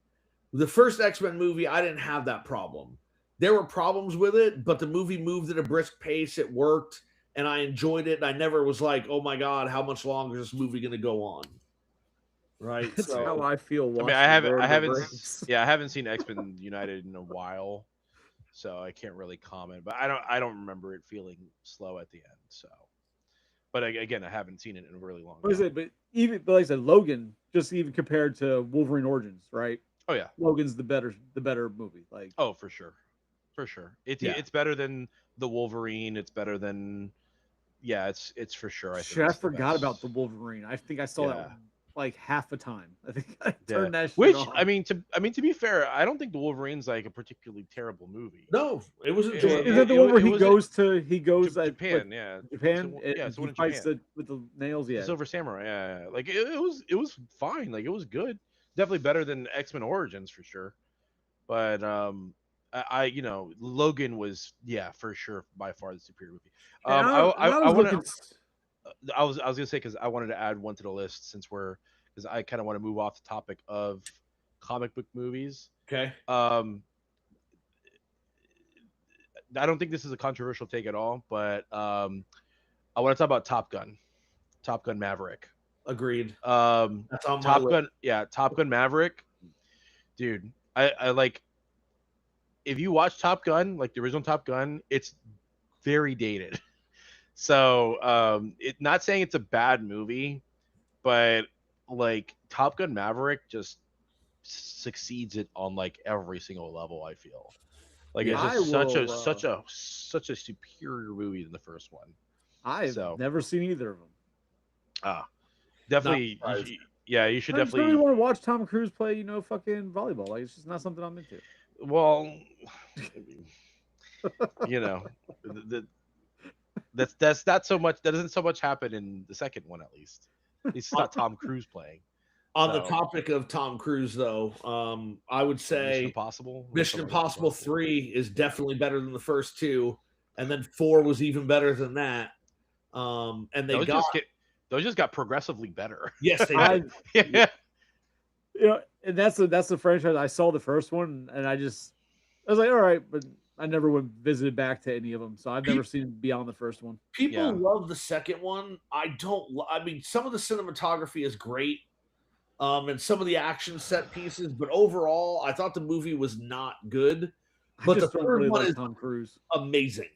The first X-Men movie, I didn't have that problem. There were problems with it, but the movie moved at a brisk pace. It worked, and I enjoyed it. And I never was like, "Oh my god, how much longer is this movie going to go on?" Right? That's So- how I feel. I mean, watching I haven't Lord of the Rings. I haven't seen X-Men United in a while, so I can't really comment. But I don't remember it feeling slow at the end. So, but again, I haven't seen it in a really long What is time. it? But like I said, Logan, just even compared to Wolverine Origins, right? Oh yeah. Logan's the better movie. Like Oh, for sure. It's Yeah. it's better than the Wolverine. It's better than it's for sure. I think shit, I it's the forgot best. about the Wolverine. I think I saw Yeah. that like half a time. I think I Yeah. turned that shit Which off. I mean to be fair, I don't think the Wolverine's like a particularly terrible movie. No, it was It- enjoyable. Is that the it- one where it he was- goes to at Japan, what, yeah. Japan? So- yeah, and so in he fights Japan. with the nails. Yeah, The Silver Samurai, yeah. Like it was fine. Like it was good. Definitely better than X-Men Origins for sure. But I Logan was for sure by far the superior movie. And I was want looking. to I was gonna say, because I wanted to add one to the list because I kind of want to move off the topic of comic book movies. Okay. I don't think this is a controversial take at all, but I want to talk about Top Gun Maverick. Agreed. That's on my Top list. Gun, Top Gun Maverick, dude. I like, if you watch Top Gun, like the original Top Gun, it's very dated. So not saying it's a bad movie, but like Top Gun Maverick just succeeds it on like every single level. I feel like it's I just will, such a superior movie than the first one. I've So- never seen either of them. Definitely, surprised. Yeah, you should I just don't really definitely. want to watch Tom Cruise play, fucking volleyball. Like it's just not something I'm into. Well, you know, the, that's not so much. That doesn't so much happen in the second one, at least. At least it's not Tom Cruise playing. On the So topic of Tom Cruise, though, I would Mission say Impossible. Mission Impossible 3 is definitely better than the first two, and then 4 was even better than that. And they got Those just got progressively better. yes, they I, did. Yeah. and that's the franchise. I saw the first one, and I was like, all right, but I never went visited back to any of them, so I've never seen beyond the first one. People Yeah. love the second one. I don't. I mean, some of the cinematography is great, and some of the action set pieces, but overall, I thought the movie was not good. I But the just don't third really one like is Tom Cruise. amazing.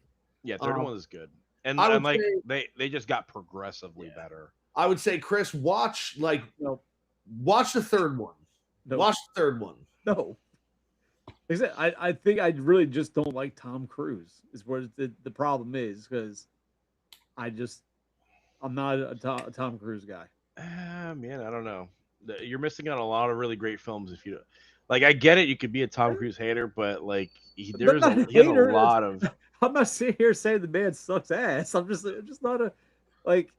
Yeah, third Um, one is good. And I would and like say- they just got progressively better. I would say, Chris, watch No, watch the third one. no, Watch the third one. no. Like I said, I think I really just don't like Tom Cruise. Is where the problem is because I'm not a Tom Cruise guy. Man, I don't know. You're missing out on a lot of really great films if you like. I get it. You could be a Tom Cruise hater, but like he has a lot of. I'm not sitting here saying the man sucks ass. I'm just not a like.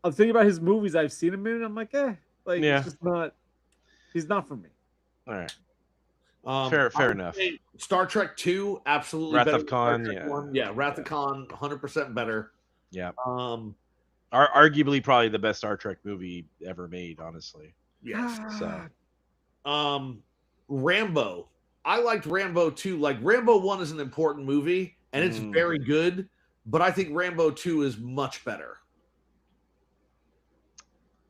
I'm thinking about his movies I've seen him in. And I'm like, Yeah. it's just not. He's not for me. All right. I Fair would enough. say Star Trek 2, absolutely Wrath better of than Star Khan, Trek yeah. 1. Yeah, Wrath of Khan, 100% better. Yeah. Um, Arguably, probably the best Star Trek movie ever made. Honestly. yes. So. Rambo. I liked Rambo 2. Like Rambo 1 is an important movie and it's very good, but I think Rambo 2 is much better.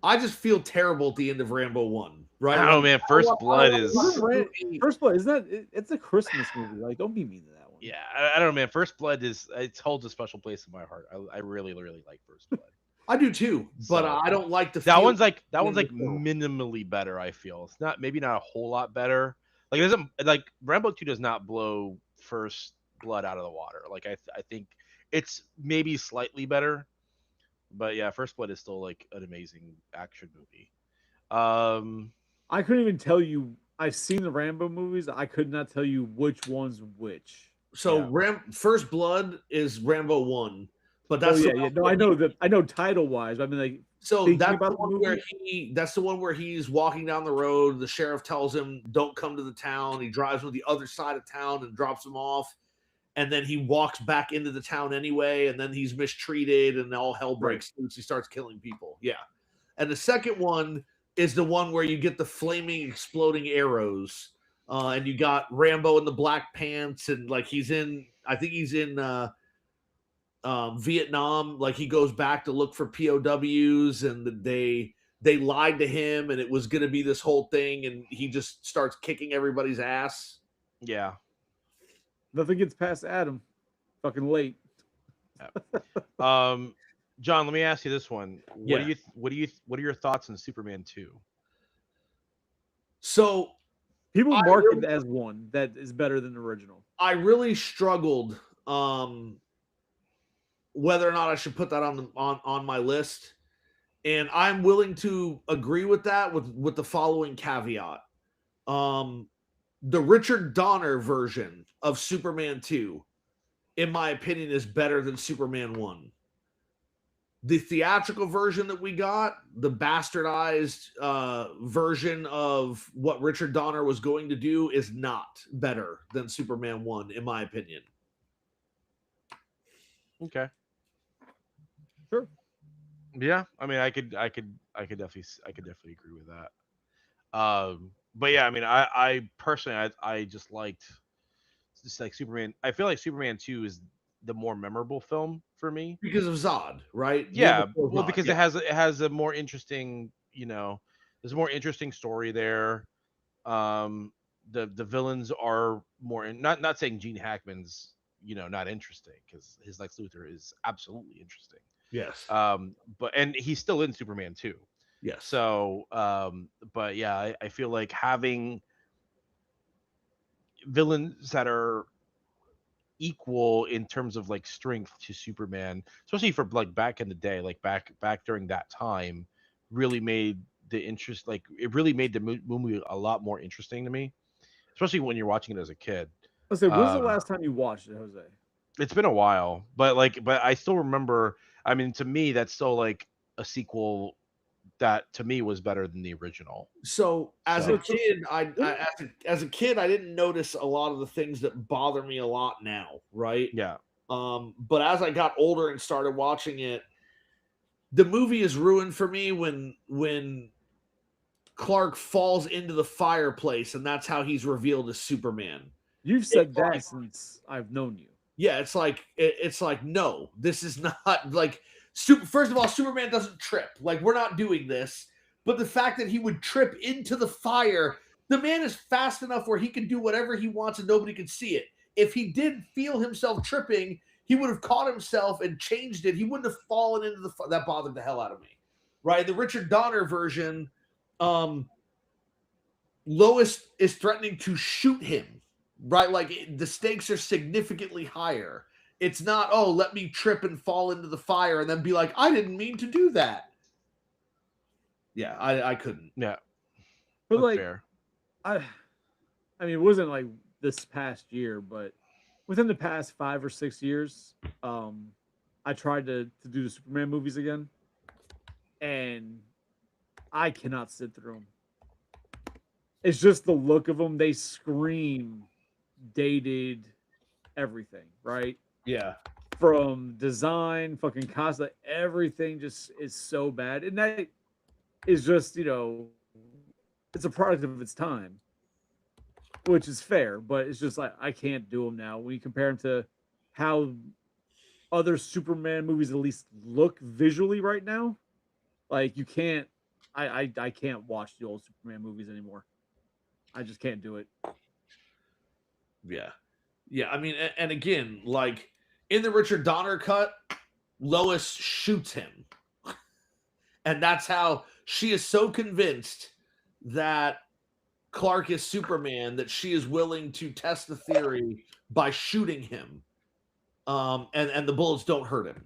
I just feel terrible at the end of Rambo 1, right? I don't know, man. First Blood is. First Blood is that it's a Christmas movie. Like, don't be mean to that one. Yeah, I don't know, man. First Blood it holds a special place in my heart. I really like First Blood. I do too, but So, I don't like the that feel- one's like film. minimally better. I feel it's not maybe not a whole lot better. Like it doesn't like Rambo 2 does not blow First Blood out of the water. Like I think it's maybe slightly better, but yeah, First Blood is still like an amazing action movie. I couldn't even tell you. I've seen the Rambo movies. I could not tell you which one's which. So Yeah. First Blood is Rambo 1, but Oh that's the yeah, one no, where I know that. I know title wise. I mean, like, So thinking that's about the the one where movie? that's the one where he's walking down the road. The sheriff tells him, "Don't come to the town." He drives to the other side of town and drops him off, and then he walks back into the town anyway. And then he's mistreated, and all hell breaks loose. He starts killing people. Yeah, and the second one is the one where you get the flaming, exploding arrows, and you got Rambo in the black pants, and like he's in. I think he's in. Vietnam, like he goes back to look for POWs, and they lied to him, and it was going to be this whole thing, and he just starts kicking everybody's ass. Yeah. Nothing gets past Adam. Fucking late. John, let me ask you this one. What Yeah. are your thoughts on Superman 2? So People I mark really- it as one that is better than the original. I really struggled whether or not I should put that on my list, and I'm willing to agree with that with the following caveat. The Richard Donner version of Superman 2, in my opinion, is better than Superman 1. The theatrical version that we got, the bastardized version of what Richard Donner was going to do, is not better than Superman 1, in my opinion. Okay. Sure. Yeah, I mean, I could definitely agree with that. But yeah, I mean, I personally, I just like Superman. I feel like Superman 2 is the more memorable film for me Because of Zod, right? Yeah, Before well, Zod, because yeah. it has a more interesting, there's a more interesting story there. The villains are more not saying Gene Hackman's not interesting, because his Lex Luthor is absolutely interesting. Yes. And he's still in Superman 2. Yes. So, but yeah, I feel like having villains that are equal in terms of like strength to Superman, especially for like back in the day, like back during that time, really made the interest. Like it really made the movie a lot more interesting to me, especially when you're watching it as a kid. Let's say, when's the Um, last time you watched it, Jose? it's been a while, but I still remember. I mean, to me, that's still like a sequel that to me was better than the original. So as So- a kid, as a kid, I didn't notice a lot of the things that bother me a lot now, right? Yeah, But as I got older and started watching it, the movie is ruined for me when Clark falls into the fireplace, and that's how he's revealed as Superman. You've said It's that like- since I've known you. Yeah, it's like no, this is not like super. First of all, Superman doesn't trip. Like we're not doing this. But the fact that he would trip into the fire, the man is fast enough where he can do whatever he wants and nobody can see it. If he did feel himself tripping, he would have caught himself and changed it. He wouldn't have fallen into the that bothered the hell out of me. Right? The Richard Donner version, Lois is threatening to shoot him. Right? Like the stakes are significantly higher. It's not, oh, let me trip and fall into the fire and then be like, I didn't mean to do that. Yeah, I couldn't. yeah, But that's like, fair. I mean, it wasn't like this past year, but within the past 5 or 6 years, I tried to do the Superman movies again, and I cannot sit through them. It's just the look of them; they scream dated everything, right? Yeah. From design, fucking costume, everything just is so bad, and that is just it's a product of its time, which is fair, but it's just like I can't do them now. When you compare them to how other Superman movies at least look visually right now, like you can't. I can't watch the old Superman movies anymore. I just can't do it. Yeah. Yeah. I mean, and again, like in the Richard Donner cut, Lois shoots him. And that's how she is so convinced that Clark is Superman that she is willing to test the theory by shooting him. And the bullets don't hurt him.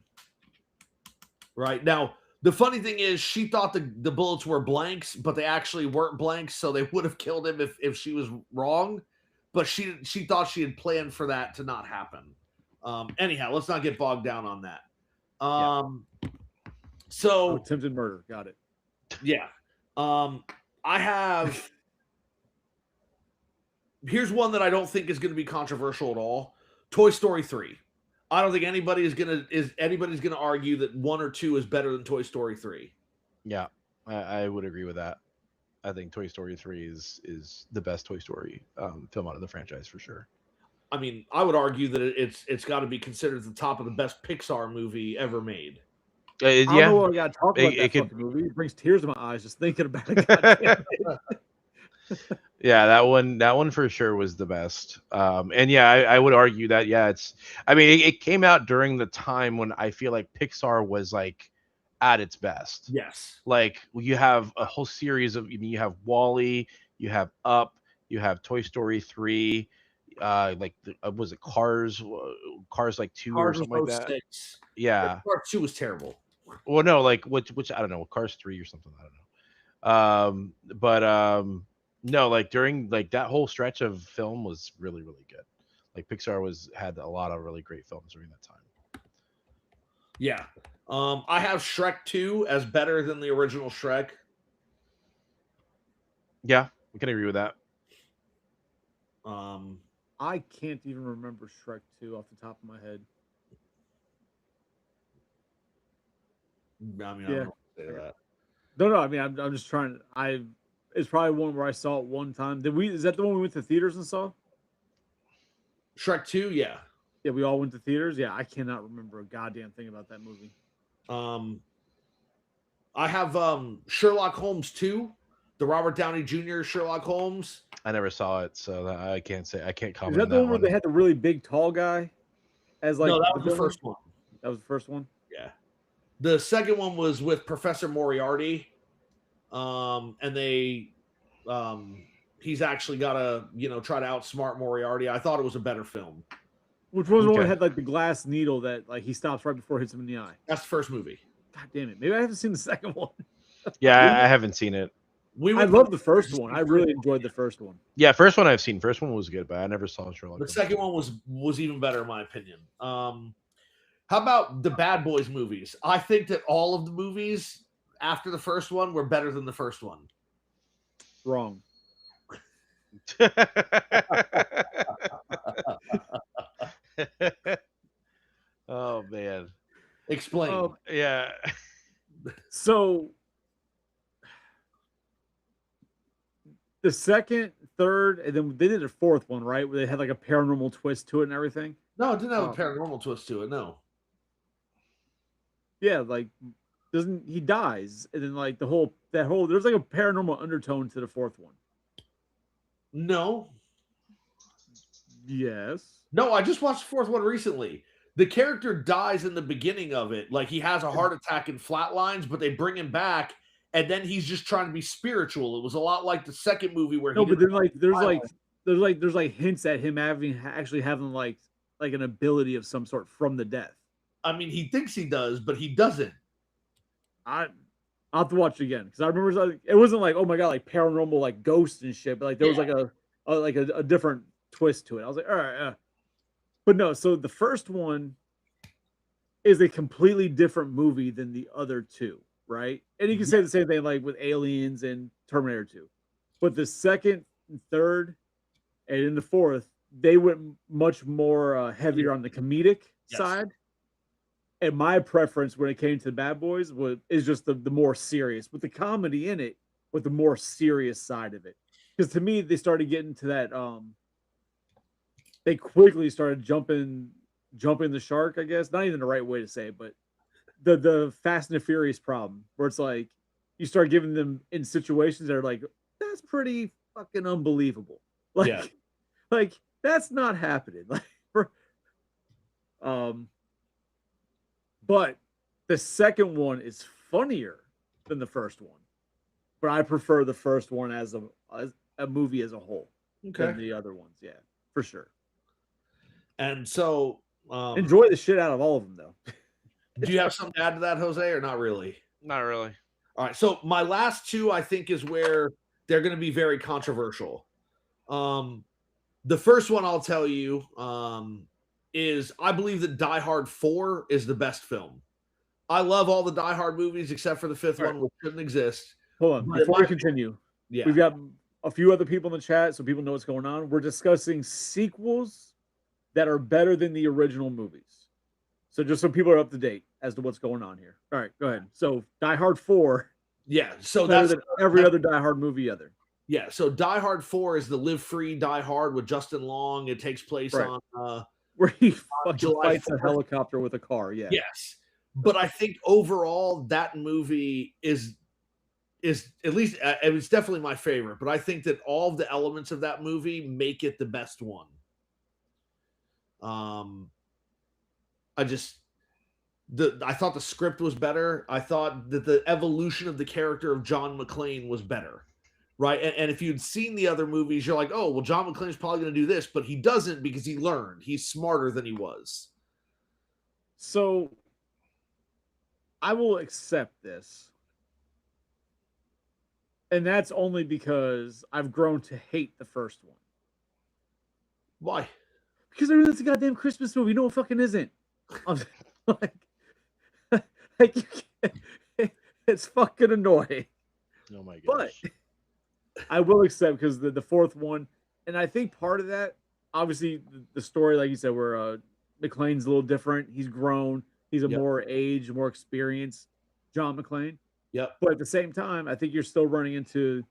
Right? Now, the funny thing is she thought the bullets were blanks, but they actually weren't blanks, so they would have killed him if she was wrong. But she thought she had planned for that to not happen. Anyhow, let's not get bogged down on that. So Attempted murder, got it. yeah. I have here's one that I don't think is going to be controversial at all. Toy Story 3. I don't think anybody's gonna argue that 1 or 2 is better than Toy Story 3. Yeah, I would agree with that. I think Toy Story 3 is the best Toy Story film out of the franchise for sure. I mean, I would argue that it's got to be considered the top of the best Pixar movie ever made. I don't know Yeah, what I got to talk about that fucking movie. It brings tears to my eyes just thinking about it. Goddamn it. yeah, that one for sure was the best. And yeah, I would argue that I mean, it came out during the time when I feel like Pixar was like at its best. Yes. Like you have a whole series of, you have Wall-E, you have Up, you have Toy Story 3, like was it Cars like 2 or Cars something was like that? 06. Yeah. Cars 2 was terrible. Well, no, like which I don't know, Cars 3 or something, I don't know. No, like during like that whole stretch of film was really, really good. Like Pixar had a lot of really great films during that time. Yeah. I have Shrek 2 as better than the original Shrek. Yeah, we can agree with that. I can't even remember Shrek 2 off the top of my head. I mean, I Yeah. don't know what to say to that. No, I mean, I'm just trying. It's probably one where I saw it one time. Is that the one we went to theaters and saw? Shrek 2, yeah. Yeah, we all went to theaters. Yeah, I cannot remember a goddamn thing about that movie. I have Sherlock Holmes 2, the Robert Downey Jr. Sherlock Holmes. I never saw it, so I can't Is comment that on the that one where they had the really big tall guy? As like No, that was the villain? first one. That was the first one. Yeah. The second one was with Professor Moriarty. And they he's actually got to, try to outsmart Moriarty. I thought it was a better film. Which was the one that Okay. had like the glass needle that like he stops right before it hits him in the eye? That's the first movie. God damn it! Maybe I haven't seen the second one. Yeah, I haven't seen it. We I went love the first one. I really enjoyed the first one. Yeah, first one I've seen. First one was good, but I never saw Sherlock. The Holmes. second one was even better in my opinion. How about the Bad Boys movies? I think that all of the movies after the first one were better than the first one. Wrong. Oh man. Explain. Yeah. So the second, third, and then they did a fourth one, right? Where they had like a paranormal twist to it and everything. No, it didn't have Oh. a paranormal twist to it. No. Yeah, like doesn't he dies, and then like there's like a paranormal undertone to the fourth one. No. Yes. No, I just watched the fourth one recently. The character dies in the beginning of it. Like he has a heart attack and flatlines, but they bring him back, and then he's just trying to be spiritual. It was a lot like the second movie where No, he but then like violent. there's like hints at him actually having like an ability of some sort from the death. I mean, he thinks he does, but he doesn't. I'll have to watch it again because I remember like, it wasn't like, oh my god, like paranormal like ghosts and shit, but like there was like a different twist to it. I was like, all right, but no. So the first one is a completely different movie than the other two, right? And you can say the same thing like with Aliens and Terminator 2, but the second, and third, and in the fourth, they went much more heavier on the comedic side. And my preference when it came to Bad Boys is just the more serious, with the comedy in it, with the more serious side of it. Because to me, they started getting to that. They quickly started jumping the shark. I guess not even the right way to say it, but the Fast and the Furious problem, where it's like you start giving them in situations that are like that's pretty fucking unbelievable. Like, like that's not happening. Like, but the second one is funnier than the first one. But I prefer the first one as a movie as a whole than the other ones. Yeah, for sure. And so enjoy the shit out of all of them, though. Do you have something to add to that, Jose, or not really? Not really. All right. So my last two, I think, is where they're going to be very controversial. The first one I'll tell you is I believe that Die Hard 4 is the best film. I love all the Die Hard movies except for the fifth one, which shouldn't exist. Hold on. Before we continue, we've got a few other people in the chat so people know what's going on. We're discussing sequels that are better than the original movies. So just so people are up to date as to what's going on here. All right, go ahead. So Die Hard 4. Yeah, so that's every other Die Hard movie other. Yeah, so Die Hard 4 is the Live Free Die Hard with Justin Long. It takes place on where he fucking fights a helicopter with a car. Yeah. Yes. But I think overall that movie is at least it's definitely my favorite, but I think that all of the elements of that movie make it the best one. I thought the script was better. I thought that the evolution of the character of John McClane was better. Right. And if you'd seen the other movies, you're like, oh, well, John McClane's probably going to do this, but he doesn't because he learned. He's smarter than he was. So I will accept this. And that's only because I've grown to hate the first one. Why? Because it's a goddamn Christmas movie. No, it fucking isn't. I'm it's fucking annoying. Oh my gosh. But I will accept because the fourth one, and I think part of that, obviously, the story, like you said, where McClane's a little different. He's grown. He's a more aged, more experienced John McClane. Yep. But at the same time, I think you're still running into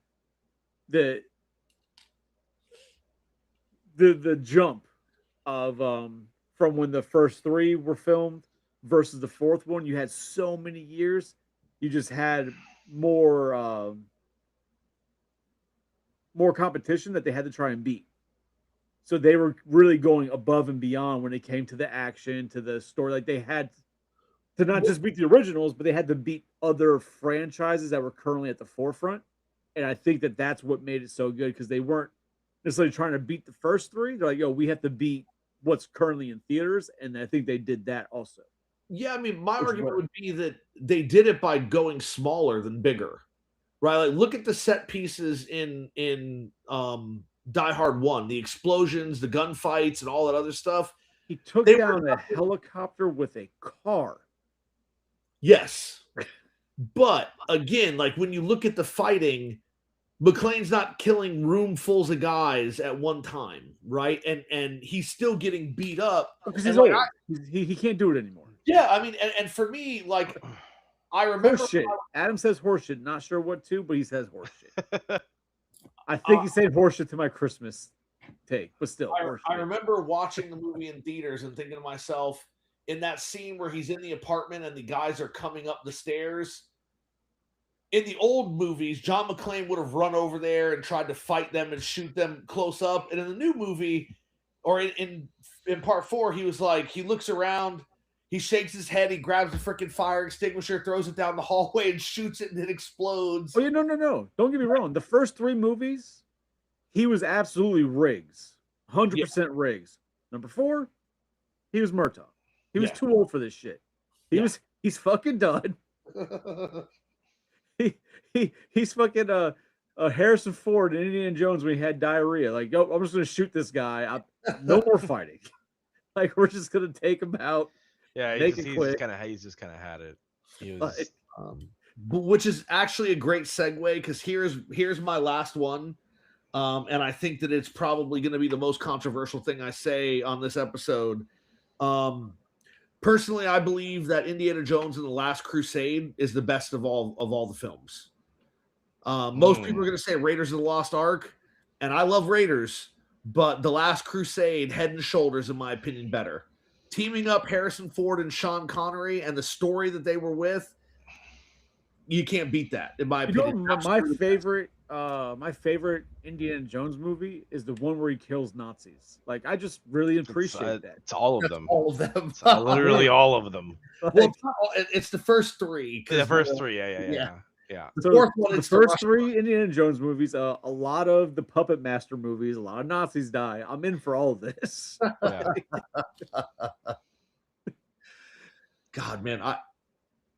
the jump of from when the first three were filmed versus the fourth one. You had so many years. You just had more competition that they had to try and beat. So they were really going above and beyond when it came to the action, to the story. Like they had to not just beat the originals, but they had to beat other franchises that were currently at the forefront. And I think that that's what made it so good because they weren't necessarily trying to beat the first three. They're like, yo, we have to beat what's currently in theaters. And I think they did that also. Yeah, I mean, my argument would be that they did it by going smaller than bigger. right? Like look at the set pieces in Die Hard 1, the explosions, the gunfights, and all that other stuff. He took They were down a nothing- helicopter with a car. Yes. But again, like when you look at the fighting, McClane's not killing roomfuls of guys at one time, right? And he's still getting beat up. Because And he's like, old. He can't do it anymore. Yeah, I mean, and for me, like I remember Horseshit. Adam says horseshit. Not sure what to, but he says horseshit. I think he's saying horseshit to my Christmas take, but still. I horseshit. remember watching the movie in theaters and thinking to myself, in that scene where he's in the apartment and the guys are coming up the stairs. In the old movies, John McClane would have run over there and tried to fight them and shoot them close up. And in the new movie, or in part 4, he was like, he looks around, he shakes his head, he grabs the freaking fire extinguisher, throws it down the hallway and shoots it, and it explodes. Oh, yeah, no. Don't get me wrong. The first 3 movies, he was absolutely Riggs. 100% Riggs. Number 4, he was Murtaugh. He was too old for this shit. He's fucking done. He's fucking Harrison Ford and Indiana Jones when he had diarrhea. Like, yo, I'm just gonna shoot this guy. No more fighting. Like, we're just gonna take him out. Yeah, Make he's it just quick. kind of had it. He was, Which is actually a great segue because here's my last one. And I think that it's probably going to be the most controversial thing I say on this episode. Personally, I believe that Indiana Jones and the Last Crusade is the best of all the films. Most people are going to say Raiders of the Lost Ark, and I love Raiders, but the Last Crusade, head and shoulders, in my opinion, better. Teaming up Harrison Ford and Sean Connery and the story that they were with, you can't beat that, in my opinion. My favorite Indiana Jones movie is the one where he kills Nazis. Like, I just really appreciate that. It's all of them. All of them. It's literally all of them. Well, it's the first 3. The first 3, yeah. The fourth one, The it's first 3 Indiana Jones movies, a lot of the Puppet Master movies, a lot of Nazis die. I'm in for all of this. Yeah. God, man,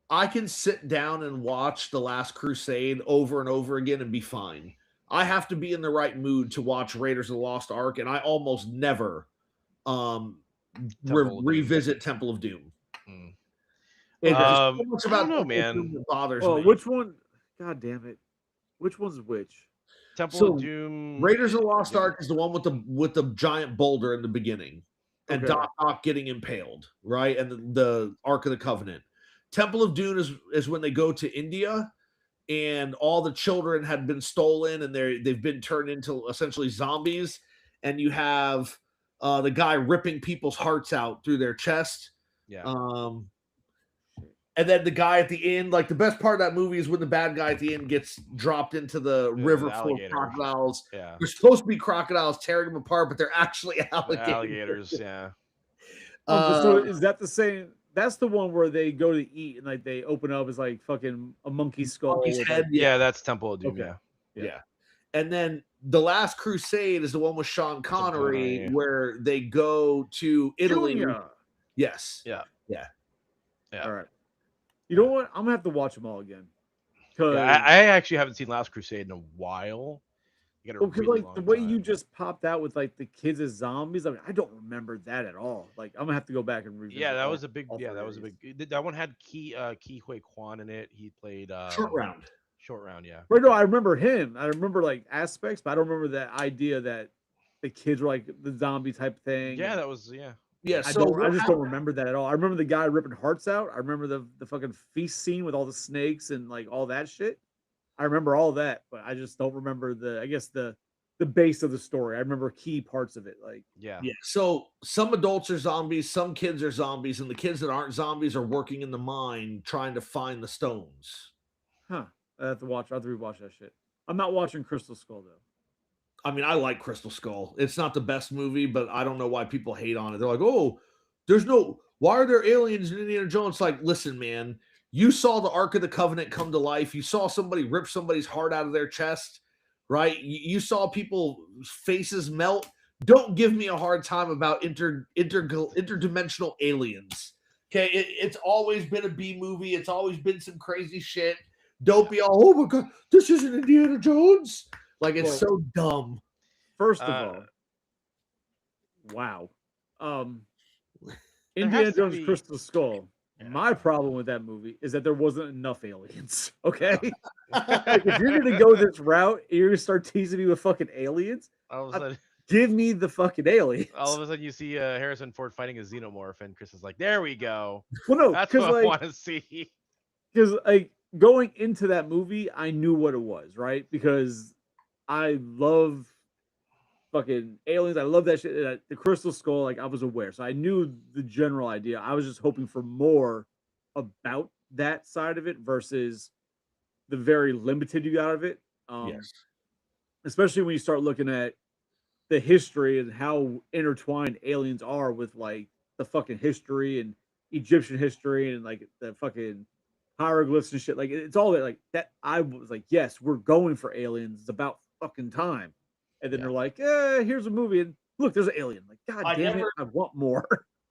I can sit down and watch The Last Crusade over and over again and be fine. I have to be in the right mood to watch Raiders of the Lost Ark, and I almost never revisit Temple of Doom. It's so much about I don't know, Temple of Doom man. that bothers Oh, me. which one? God damn it! Which one's which? Temple of Doom. Raiders of the Lost Ark is the one with the giant boulder in the beginning, and Okay. Doc Ock getting impaled, right? And the Ark of the Covenant. Temple of Doom is when they go to India, and all the children had been stolen, and they've been turned into essentially zombies. And you have the guy ripping people's hearts out through their chest. Yeah. And then the guy at the end, like the best part of that movie is when the bad guy at the end gets dropped into the river full of alligator. crocodiles. Yeah. They're supposed to be crocodiles tearing them apart, but they're actually alligators. Alligators, yeah. So is that the same? That's the one where they go to eat and like they open up as like fucking a monkey skull. Monkey's with, head, like- Yeah, that's Temple of Doom, Okay. yeah. And then The Last Crusade is the one with Sean Connery, Connery. where they go to Italy. Junior. Yes. Yeah. All right. You know what? I'm gonna have to watch them all again. Cause, I actually haven't seen Last Crusade in a while. You got a because really like the long way time. you just popped out with like the kids as zombies, I mean, I don't remember that at all. Like I'm gonna have to go back and revisit. Yeah, that all- was a big. all Yeah, three that of was a these. big. That one had Ki Hui Kwan in it. He played Short round. Short round, yeah. Right, no, I remember him. I remember like aspects, but I don't remember that idea that the kids were like the zombie type thing. Yeah, and that was yeah. Yeah. I So don't. I what just happened- don't remember that at all. I remember the guy ripping hearts out. I remember the fucking feast scene with all the snakes and like all that shit. I remember all that, but I just don't remember the base of the story. I remember key parts of it, like Yeah. Yeah. So some adults are zombies, some kids are zombies, and the kids that aren't zombies are working in the mine trying to find the stones. I have to rewatch that shit. I'm not watching Crystal Skull though. I mean, I like Crystal Skull. It's not the best movie, but I don't know why people hate on it. They're like, oh, why are there aliens in Indiana Jones? Like, listen, man, you saw the Ark of the Covenant come to life. You saw somebody rip somebody's heart out of their chest, right? You saw people faces melt. Don't give me a hard time about interdimensional aliens. Okay, it's always been a B movie. It's always been some crazy shit. Don't be all, oh my god, this isn't Indiana Jones. Like it's Well, so dumb. First of Uh, all, wow. There Indiana has to Jones be- Crystal Skull. Yeah. My problem with that movie is that there wasn't enough aliens. Okay. Oh. Like, if you're gonna go this route, you're gonna start teasing me with fucking aliens. all of a sudden, Give me the fucking aliens. all of a sudden, you see Harrison Ford fighting a xenomorph, and Chris is like, "There we go. Well, no, That's because what I like, want to see." because like going into that movie, I knew what it was, right? Because I love fucking aliens. I love that shit. The Crystal Skull, like I was aware, so I knew the general idea. I was just hoping for more about that side of it versus the very limited you got out of it. Yes. Especially when you start looking at the history and how intertwined aliens are with like the fucking history and Egyptian history and like the fucking hieroglyphs and shit. Like it's all that like that. I was like, yes, we're going for aliens. It's about fucking time. And then Yeah. they're like, here's a movie and look, there's an alien. Like, god damn it, I want more.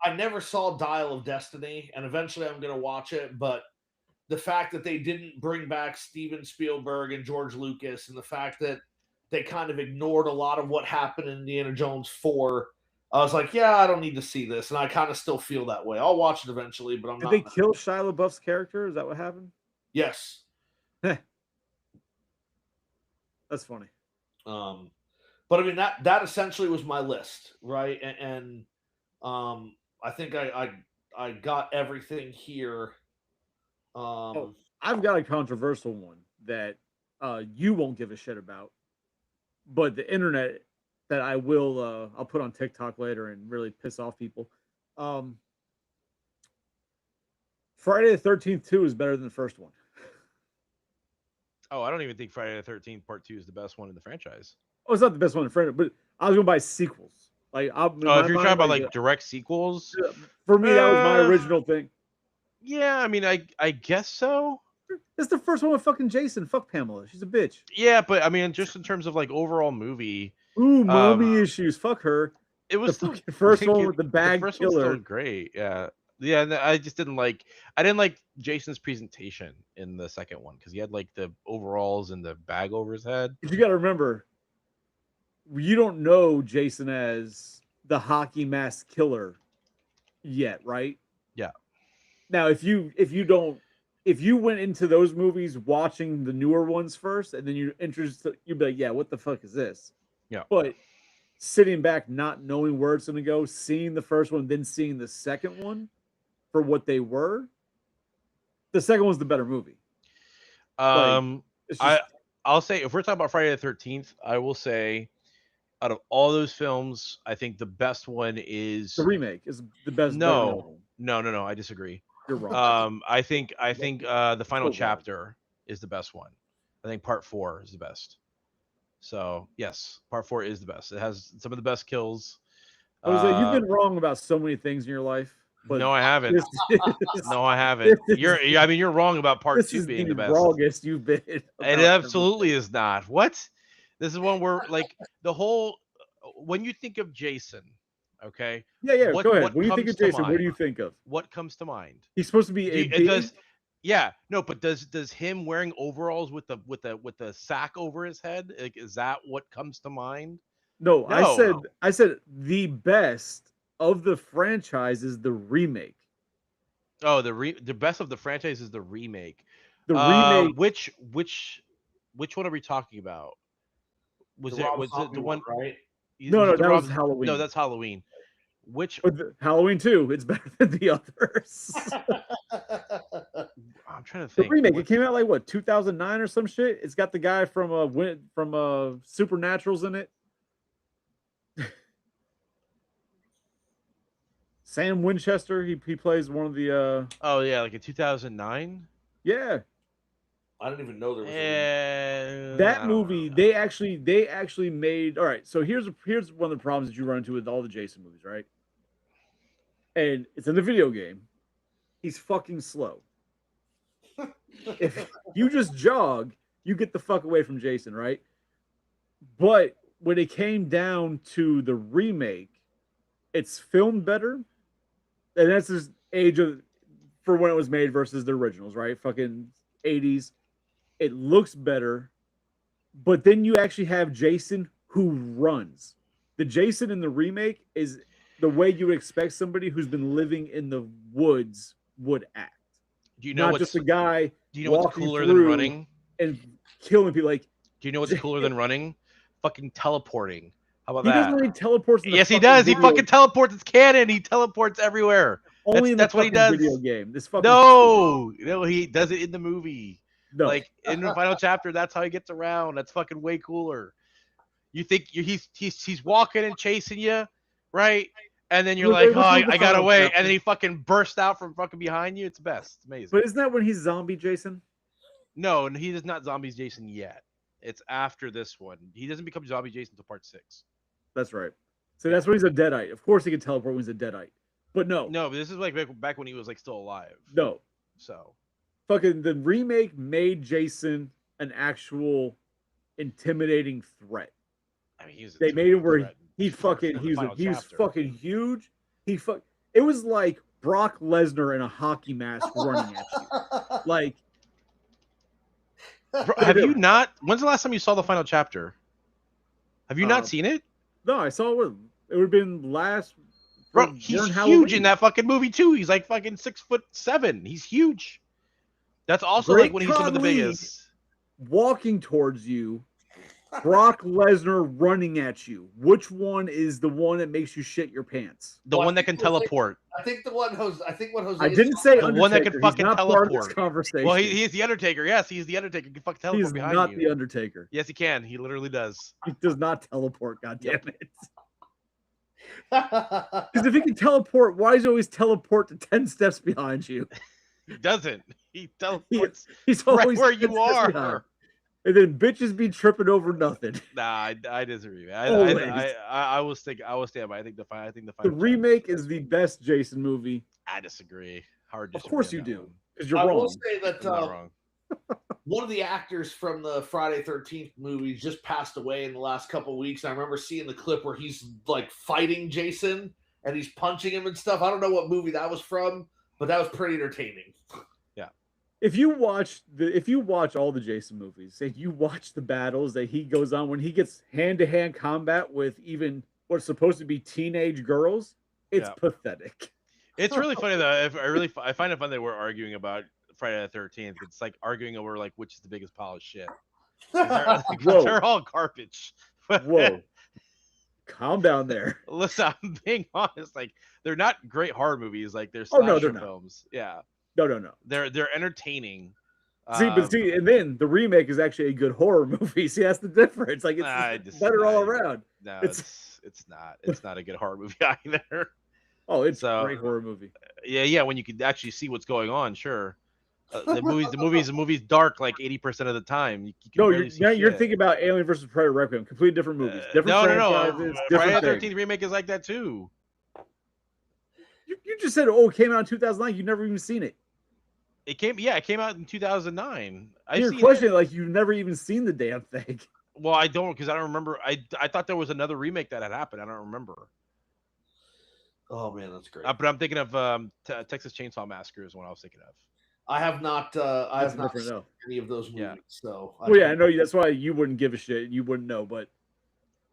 I never saw Dial of Destiny, and eventually I'm going to watch it. But the fact that they didn't bring back Steven Spielberg and George Lucas, and the fact that they kind of ignored a lot of what happened in Indiana Jones 4, I was like, yeah, I don't need to see this. And I kind of still feel that way. I'll watch it eventually, but I'm Did not. they kill Shia LaBeouf's character? Is that what happened? Yes. That's funny. But I mean that essentially was my list, right? And I think I got everything here. I've got a controversial one that you won't give a shit about, but the internet that I will I'll put on TikTok later and really piss off people. Friday the 13th 2 is better than the first one. Oh, I don't even think Friday the 13th Part 2 is the best one in the franchise. Oh, it's not the best one in front, but I was going to buy sequels. Like, Oh, if you're talking about like direct sequels, for me, that was my original thing. yeah, I mean, I guess so. It's the first one with fucking Jason. Fuck Pamela. She's a bitch. Yeah, but I mean, just in terms of like overall movie, Ooh, mommy issues. Fuck her. it was The still fucking first like, one with the bag first one's killer. still great. Yeah, yeah. And I just didn't like. I didn't like Jason's presentation in the second one because he had like the overalls and the bag over his head. But you got to remember, you don't know Jason as the hockey mask killer yet, right? Yeah. Now, if you went into those movies watching the newer ones first, and then you're interested, you'd be like, yeah, what the fuck is this? Yeah. But sitting back, not knowing where it's going to go, seeing the first one, then seeing the second one for what they were, the second one's the better movie. It's just, I'll say if we're talking about Friday the 13th, I will say out of all those films, I think the best one is the remake is the best. No, I disagree. You're wrong. I think the final wrong. chapter is the best one. I think part 4 is the best. So yes, part 4 is the best. It has some of the best kills. Jose, you've been wrong about so many things in your life. But No, I haven't. this No, I haven't. I mean, you're wrong about part 2 is being the the best. wrongest you've been. It about absolutely is not. What? This is one where like the whole when you think of Jason, okay? Yeah. What- Go ahead. what When you think comes of to Jason, what do mind? you think of? What comes to mind? He's supposed to be a It big. does. Yeah, no, but does him wearing overalls with the sack over his head? Like, is that what comes to mind? No, No. I said the best of the franchise is the remake. Oh, the best of the franchise is the remake. The remake. Which one are we talking about? Was Rob it Zombie the one? right? No, was it the that was Rob- Halloween. No, that's Halloween. Which But Halloween 2, it's better than the others. I'm trying to The think. remake, What- it came out like what, 2009 or some shit. It's got the guy from Supernaturals in it. Sam Winchester, he plays one of the Oh yeah, like in 2009. yeah. I didn't even know there was. That movie, they actually made. All right, so here's one of the problems that you run into with all the Jason movies, right? And it's in the video game. He's fucking slow. If you just jog, you get the fuck away from Jason, right? But when it came down to the remake, it's filmed better, and that's his age of for when it was made versus the originals, right? Fucking 80s. It looks better, but then you actually have Jason who runs. The Jason in the remake is the way you would expect somebody who's been living in the woods would act. Do you know Not what's just a guy do you know what's walking cooler than through running? and killing people. Like Do you know what's cooler than running? Fucking teleporting. How about he that? doesn't really teleports. In the Yes, he fucking does. He video- fucking teleports. It's canon. He teleports everywhere. only in that's the what he fucking does. video game. This fucking No, he does it in the movie. no. Like in the final chapter, that's how he gets around. That's fucking way cooler. You think he's walking and chasing you, right? And then you're Wait, like, oh, what's the I got final away, chapter? and then he fucking bursts out from fucking behind you. It's best. It's amazing. But isn't that when he's zombie Jason? No, and he is not Zombies Jason yet. It's after this one. He doesn't become Zombie Jason until part 6. That's right. So that's when he's a deadite. Of course he can teleport when he's a deadite. But no, No, but this is like back when he was like still alive. no. So Fucking the remake made Jason an actual intimidating threat. I mean, he's They made him where threat he for fucking the he was final he was chapter. fucking huge. It was like Brock Lesnar in a hockey mask running at you. Like Bro, have you not? When's the last time you saw the final chapter? Have you not seen it? no, I saw it. It would have been last. Bro, he's during huge Halloween. in that fucking movie too. He's like fucking 6'7". He's huge. That's also Great like when he's some of the Khali. biggest. Walking towards you, Brock Lesnar running at you. Which one is the one that makes you shit your pants? The Well, I one that think can it was like- teleport. I think what Jose I didn't say The one that can Undertaker. fucking He's not part of this teleport. conversation. Well, he's the Undertaker. Yes, he's the Undertaker. He can fucking teleport He's behind not you. the Undertaker. Yes, he can. He literally does. He does not teleport. God damn Yep. it! Because if he can teleport, why does he always teleport to 10 steps behind you? He doesn't. He teleports He's right always where 10 you steps are. behind. And then bitches be tripping over nothing. Nah, I disagree. Always. I will stick. I will stand by. I think the The final chapter remake is the best Jason movie. I disagree. Hard. Of disagree course on you that do. one. Because you're I wrong. will say that I'm not wrong. one of the actors from the Friday 13th movies just passed away in the last couple of weeks. I remember seeing the clip where he's like fighting Jason and he's punching him and stuff. I don't know what movie that was from, but that was pretty entertaining. If you watch all the Jason movies, and you watch the battles that he goes on when he gets hand-to-hand combat with even what's supposed to be teenage girls, it's Yeah. pathetic. It's really funny though. I find it fun that we're arguing about Friday the 13th. It's like arguing over like which is the biggest pile of shit. 'Cause They're, like, Whoa. they're all garbage. Whoa. Calm down there. Listen, I'm being honest. Like they're not great horror movies. Like they're Oh, slasher no, they're not. films. Yeah, No. they're entertaining. See, and then the remake is actually a good horror movie. See, that's the difference. Like it's better all around. No, It's- it's not. It's not a good horror movie either. Oh, it's So- a great horror movie. Yeah. When you can actually see what's going on, sure. The movie's dark like 80% of the time. You can No, barely see you're shit. thinking about Alien versus Predator Requiem. Completely different movies. Different No. franchises. Friday Different the things. 13th remake is like that too. You just said, oh, it came out in 2009. You've never even seen it. It came out in 2009. You're questioning like you've never even seen the damn thing. Well, I don't because I don't remember. I thought there was another remake that had happened. I don't remember. Oh man, that's great. But I'm thinking of Texas Chainsaw Massacre is what I was thinking of. I have not. I That's have not different, seen though. any of those movies. Yeah. So. Well, yeah, I know that's why you wouldn't give a shit. You wouldn't know, but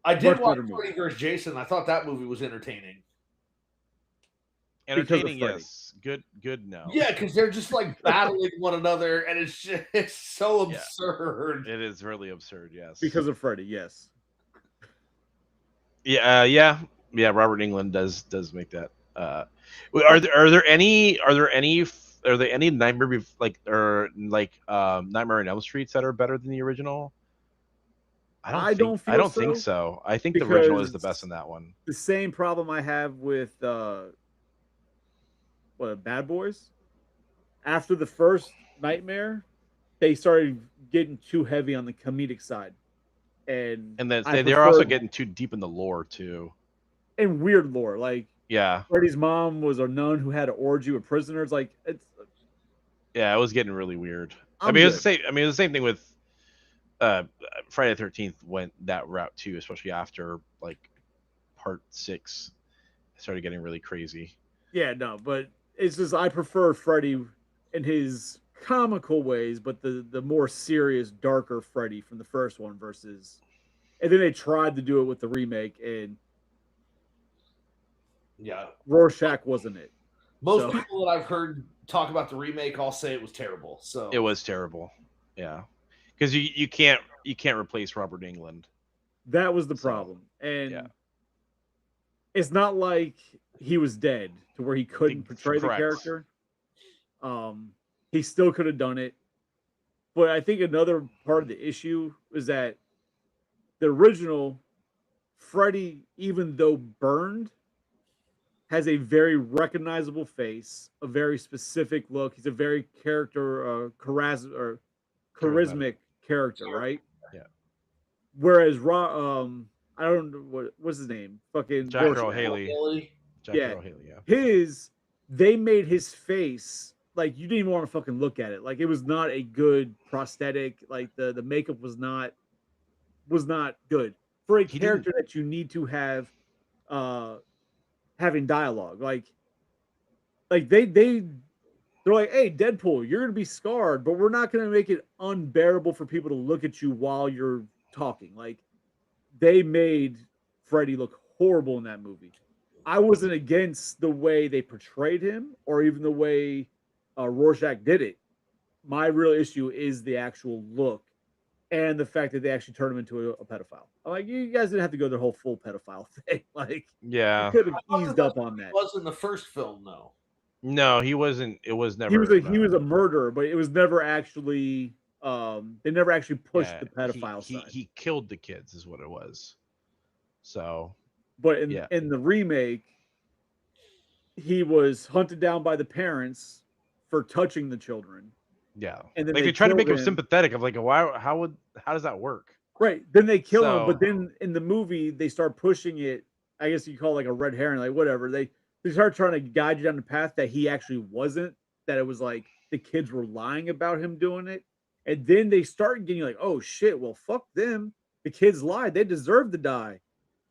I did Much watch better movie. Freddy vs. Jason. I thought that movie was entertaining. Because of Entertaining, Freddy. yes. Good, no. Yeah, because they're just like battling one another, and it's so Yeah. absurd. It is really absurd. Yes. because of Freddy, yes. Yeah. Robert England does make that. Are there any Nightmare Nightmare on Elm Streets that are better than the original? I don't think so. I think the original is the because- best in that one. The same problem I have with Bad Boys. After the first Nightmare, they started getting too heavy on the comedic side, and then I they're also prefer- getting too deep in the lore too. and weird lore. Like Yeah, Freddy's mom was a nun who had an orgy with prisoners. Like it's yeah, it was getting really weird. I'm It was good. the same. It was the same thing with Friday the 13th went that route too, especially after like part 6. It started getting really crazy. Yeah, no, but it's just I prefer Freddy and his comical ways, but the more serious, darker Freddy from the first one versus, and then they tried to do it with the remake, and Yeah. Rorschach wasn't it. Most So- people that I've heard talk about the remake all say it was terrible. So It was terrible. Yeah, because you can't replace Robert England. That was the So, problem, and yeah. it's not like he was dead to where he couldn't portray the Correct. character. He still could have done it, but I think another part of the issue is that the original Freddy, even though burned, has a very recognizable face, a very specific look. He's a very charismatic character, right? Yeah. Whereas I don't know what's his name, fucking Jack Rorschach. Earl Haley. Really? Jack Yeah. Earl Haley. Yeah. They made his face like you didn't even want to fucking look at it. Like it was not a good prosthetic. Like the makeup was not good for a He character that you need to have having dialogue. Like they're like, hey, Deadpool, you're gonna be scarred, but we're not gonna make it unbearable for people to look at you while you're talking. Like they made Freddy look horrible in that movie. I wasn't against the way they portrayed him or even the way Rorschach did it. My real issue is the actual look and the fact that they actually turned him into a pedophile. I'm like, you guys didn't have to go the whole full pedophile thing. Like, Yeah. you could have I thought eased that up on that. Was in the first film though. No, he wasn't. It was never. He was a murderer, but it was never actually. They never actually pushed yeah, the pedophile he, side. He killed the kids, is what it was. So, But yeah. in the remake, he was hunted down by the parents for touching the children. yeah, And then like they they try to make him killed him. sympathetic. I'm like, why? How does that work? Right. Then they kill him, but So- then in the movie they start pushing it. I guess you call it like a red herring, like whatever. They start trying to guide you down the path that he actually wasn't. That it was like the kids were lying about him doing it, and then they start getting like, oh shit, well fuck them. The kids lied. They deserve to die.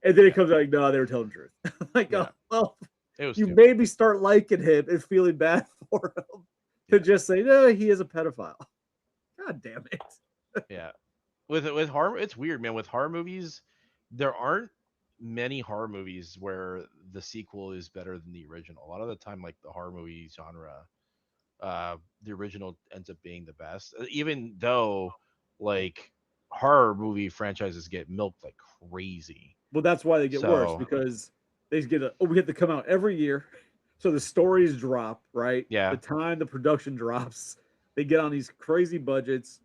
And then it comes out like, no, they were telling the truth. Like, Yeah. oh, well, It was you stupid. maybe start liking him and feeling bad for him to just say, no, he is a pedophile. God damn it. Yeah, with horror, it's weird, man. With horror movies, there aren't many horror movies where the sequel is better than the original. A lot of the time, like the horror movie genre, the original ends up being the best. Even though, like, horror movie franchises get milked like crazy. Well, that's why they get worse So- because they get we have to come out every year. So the stories drop, right? Yeah. The time the production drops, they get on these crazy budgets.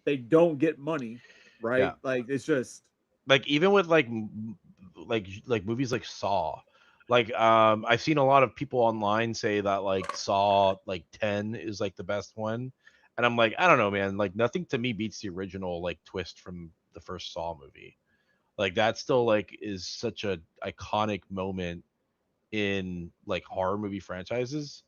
They don't get money, right? Yeah. Like it's just Like even with like movies like Saw, like I've seen a lot of people online say that like Saw like 10 is like the best one, and I'm like, I don't know, man. Like nothing to me beats the original like twist from the first Saw movie. Like that still like is such a iconic moment in like horror movie franchises,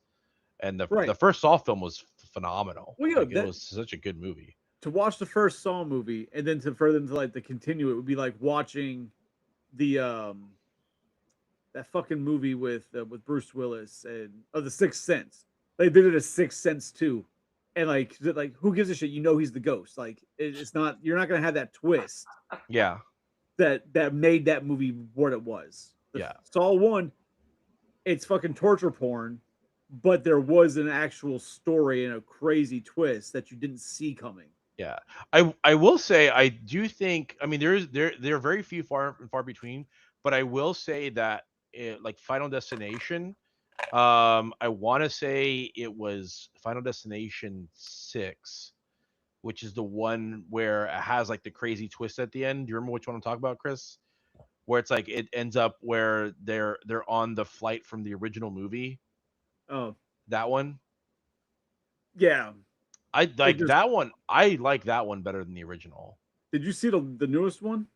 and the Right. first Saw film was phenomenal. Well, yeah, Like, it that- was such a good movie. to watch the first Saw movie and then for them to like to continue it would be like watching the that fucking movie with Bruce Willis and The Sixth Sense. They did a Sixth Sense too, and like who gives a shit? You know he's the ghost. Like it's not you're not gonna have that twist Yeah, that made that movie what it was. Yeah. Saw 1, it's fucking torture porn, but there was an actual story and a crazy twist that you didn't see coming. yeah. I will say I do think, I mean, there are very few far between, but I will say that like Final Destination, I want to say it was Final Destination 6, which is the one where it has like the crazy twist at the end. Do you remember which one I'm talking about, Chris? Where it's like it ends up where they're on the flight from the original movie. Oh, That one. yeah. I like just- that one. I like that one better than the original. Did you see the newest one?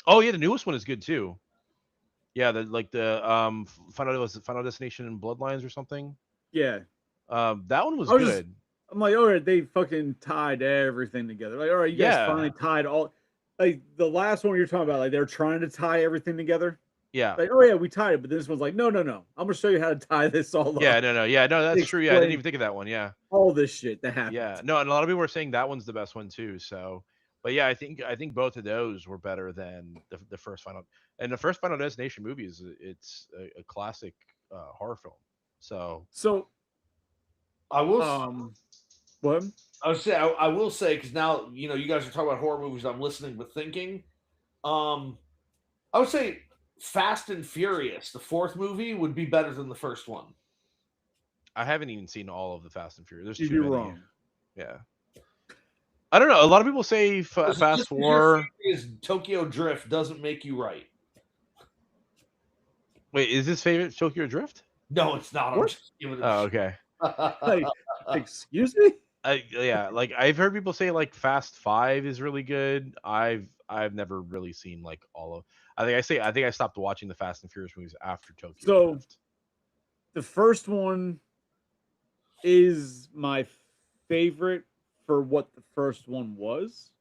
Oh yeah, the newest one is good too. Yeah, the Final Destination and Bloodlines or something. Yeah. That one was I was just- good. I'm like, all right, they fucking tied everything together. Like, all right, you guys Yeah. finally tied all. Like the last one you're talking about, like they're trying to tie everything together. Yeah. Like, oh yeah, we tied it, but this one's like, no, I'm gonna show you how to tie this all Yeah, up. no, that's true. Yeah, I didn't Explain even think of that one. Yeah. all this shit that happens. Yeah. No, and a lot of people are saying that one's the best one too. So, but yeah, I think both of those were better than the first Final. And the first Final Destination movie it's a classic horror film. So, So, I will. what? I will say because now you guys are talking about horror movies. I'm listening but thinking. I would say Fast and Furious, the fourth movie, would be better than the first one. I haven't even seen all of the Fast and Furious. There's You'd too be many. wrong. Yeah. I don't know. A lot of people say Just Fast because your 4. favorite is Tokyo Drift doesn't make you right. Wait, is this favorite Tokyo Drift? No, it's not. I'm What? just giving it Oh, okay. Like, excuse me? Yeah, like I've heard people say like Fast 5 is really good. I've never really seen like all of. I think I stopped watching the Fast and Furious movies after Tokyo So- Drift. The first one is my favorite for what the first one was.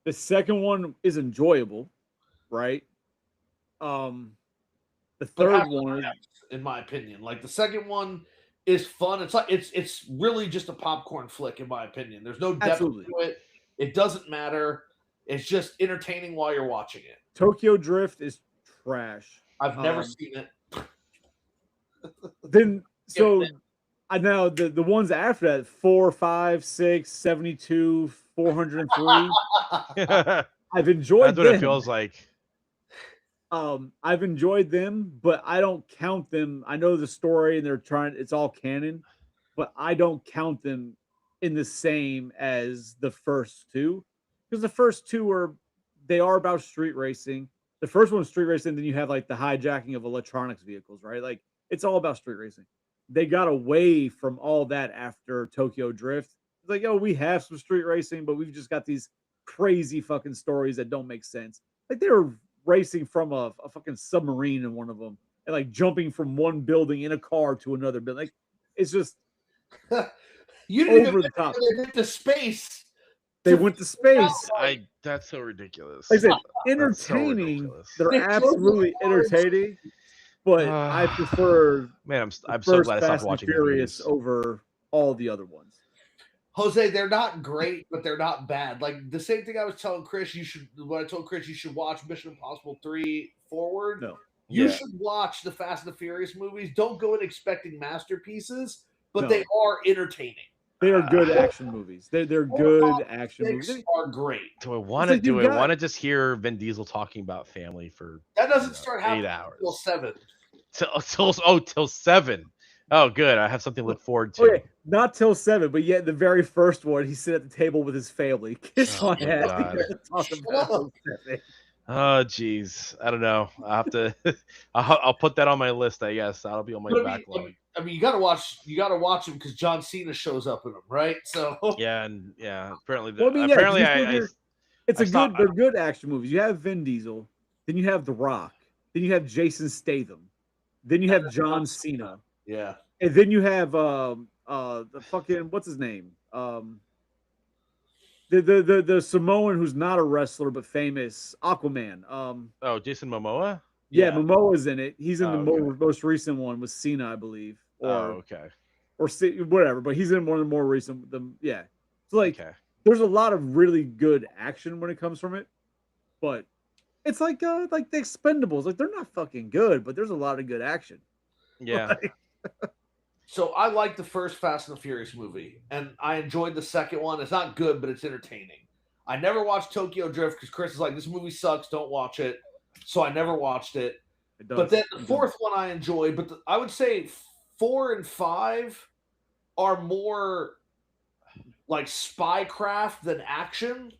The second one is enjoyable, right? The But third after one, that, in my opinion, like the second one is fun. It's like it's really just a popcorn flick, in my opinion. There's no depth Absolutely. to it. It doesn't matter. It's just entertaining while you're watching it. Tokyo Drift is trash. I've never Um, seen it. Then so Yeah. I know the ones after that 4, 5, 6, 72, 403. I've enjoyed That's what them. it feels like. I've enjoyed them, but I don't count them. I know the story and it's all canon, but I don't count them in the same as the first two. Because the first two they are about street racing. The first one was street racing, then you have like the hijacking of electronics vehicles, right? Like it's all about street racing. They got away from all that after Tokyo Drift. It's like, oh, we have some street racing, but we've just got these crazy fucking stories that don't make sense. Like they were racing from a fucking submarine in one of them and like jumping from one building in a car to another building. Like it's just You didn't over even the top. they went to space. They went to space. That's so ridiculous. Like I said, That's so entertaining. ridiculous. They're They drove absolutely the cars. entertaining, but I prefer Man, I'm the so first glad I stopped Fast and watching the Furious movies. over all the other ones. Jose, they're not great, but they're not bad. Like the same thing I was telling Chris, when I told Chris you should watch Mission Impossible 3 forward. No. You Yeah. should watch the Fast and the Furious movies. Don't go in expecting masterpieces, but No. they are entertaining. They are good action movies. They're good action Six movies. are great. Do I want to like you've do? I got- want to just hear Vin Diesel talking about family for That doesn't start 8 happening hours until 7. till 7. Oh, good. I have something to look forward to. Okay, not till 7, but yet the very first one, he sit at the table with his family. Kiss Oh my my ass. He God. doesn't talk about till 7. Oh, geez. I don't know. I have to. I'll put that on my list. I guess that'll be on my But backlog. I mean, you got to watch them because John Cena shows up in them, right? So Yeah, and yeah. Apparently, Well, I mean, yeah, apparently, you I figure- It's I a stopped- they're good action movies. You have Vin Diesel, then you have The Rock, then you have Jason Statham, then you have John Cena, yeah, and then you have the fucking what's his name? The Samoan who's not a wrestler but famous, Aquaman. Oh, Jason Momoa. Yeah, Momoa's in it. He's in Oh, the okay. most recent one with Cena, I believe, Oh, okay. or whatever. But he's in one of the more recent. Yeah, so like Okay. there's a lot of really good action when it comes from it, but it's like the Expendables. Like they're not fucking good, but there's a lot of good action. Yeah. Like, So I like the first Fast and the Furious movie, and I enjoyed the second one. It's not good, but it's entertaining. I never watched Tokyo Drift because Chris is like, "This movie sucks. Don't watch it." So I never watched it. it does. But then the It does. fourth one I enjoyed. But I would say 4 and 5 are more like spycraft than action.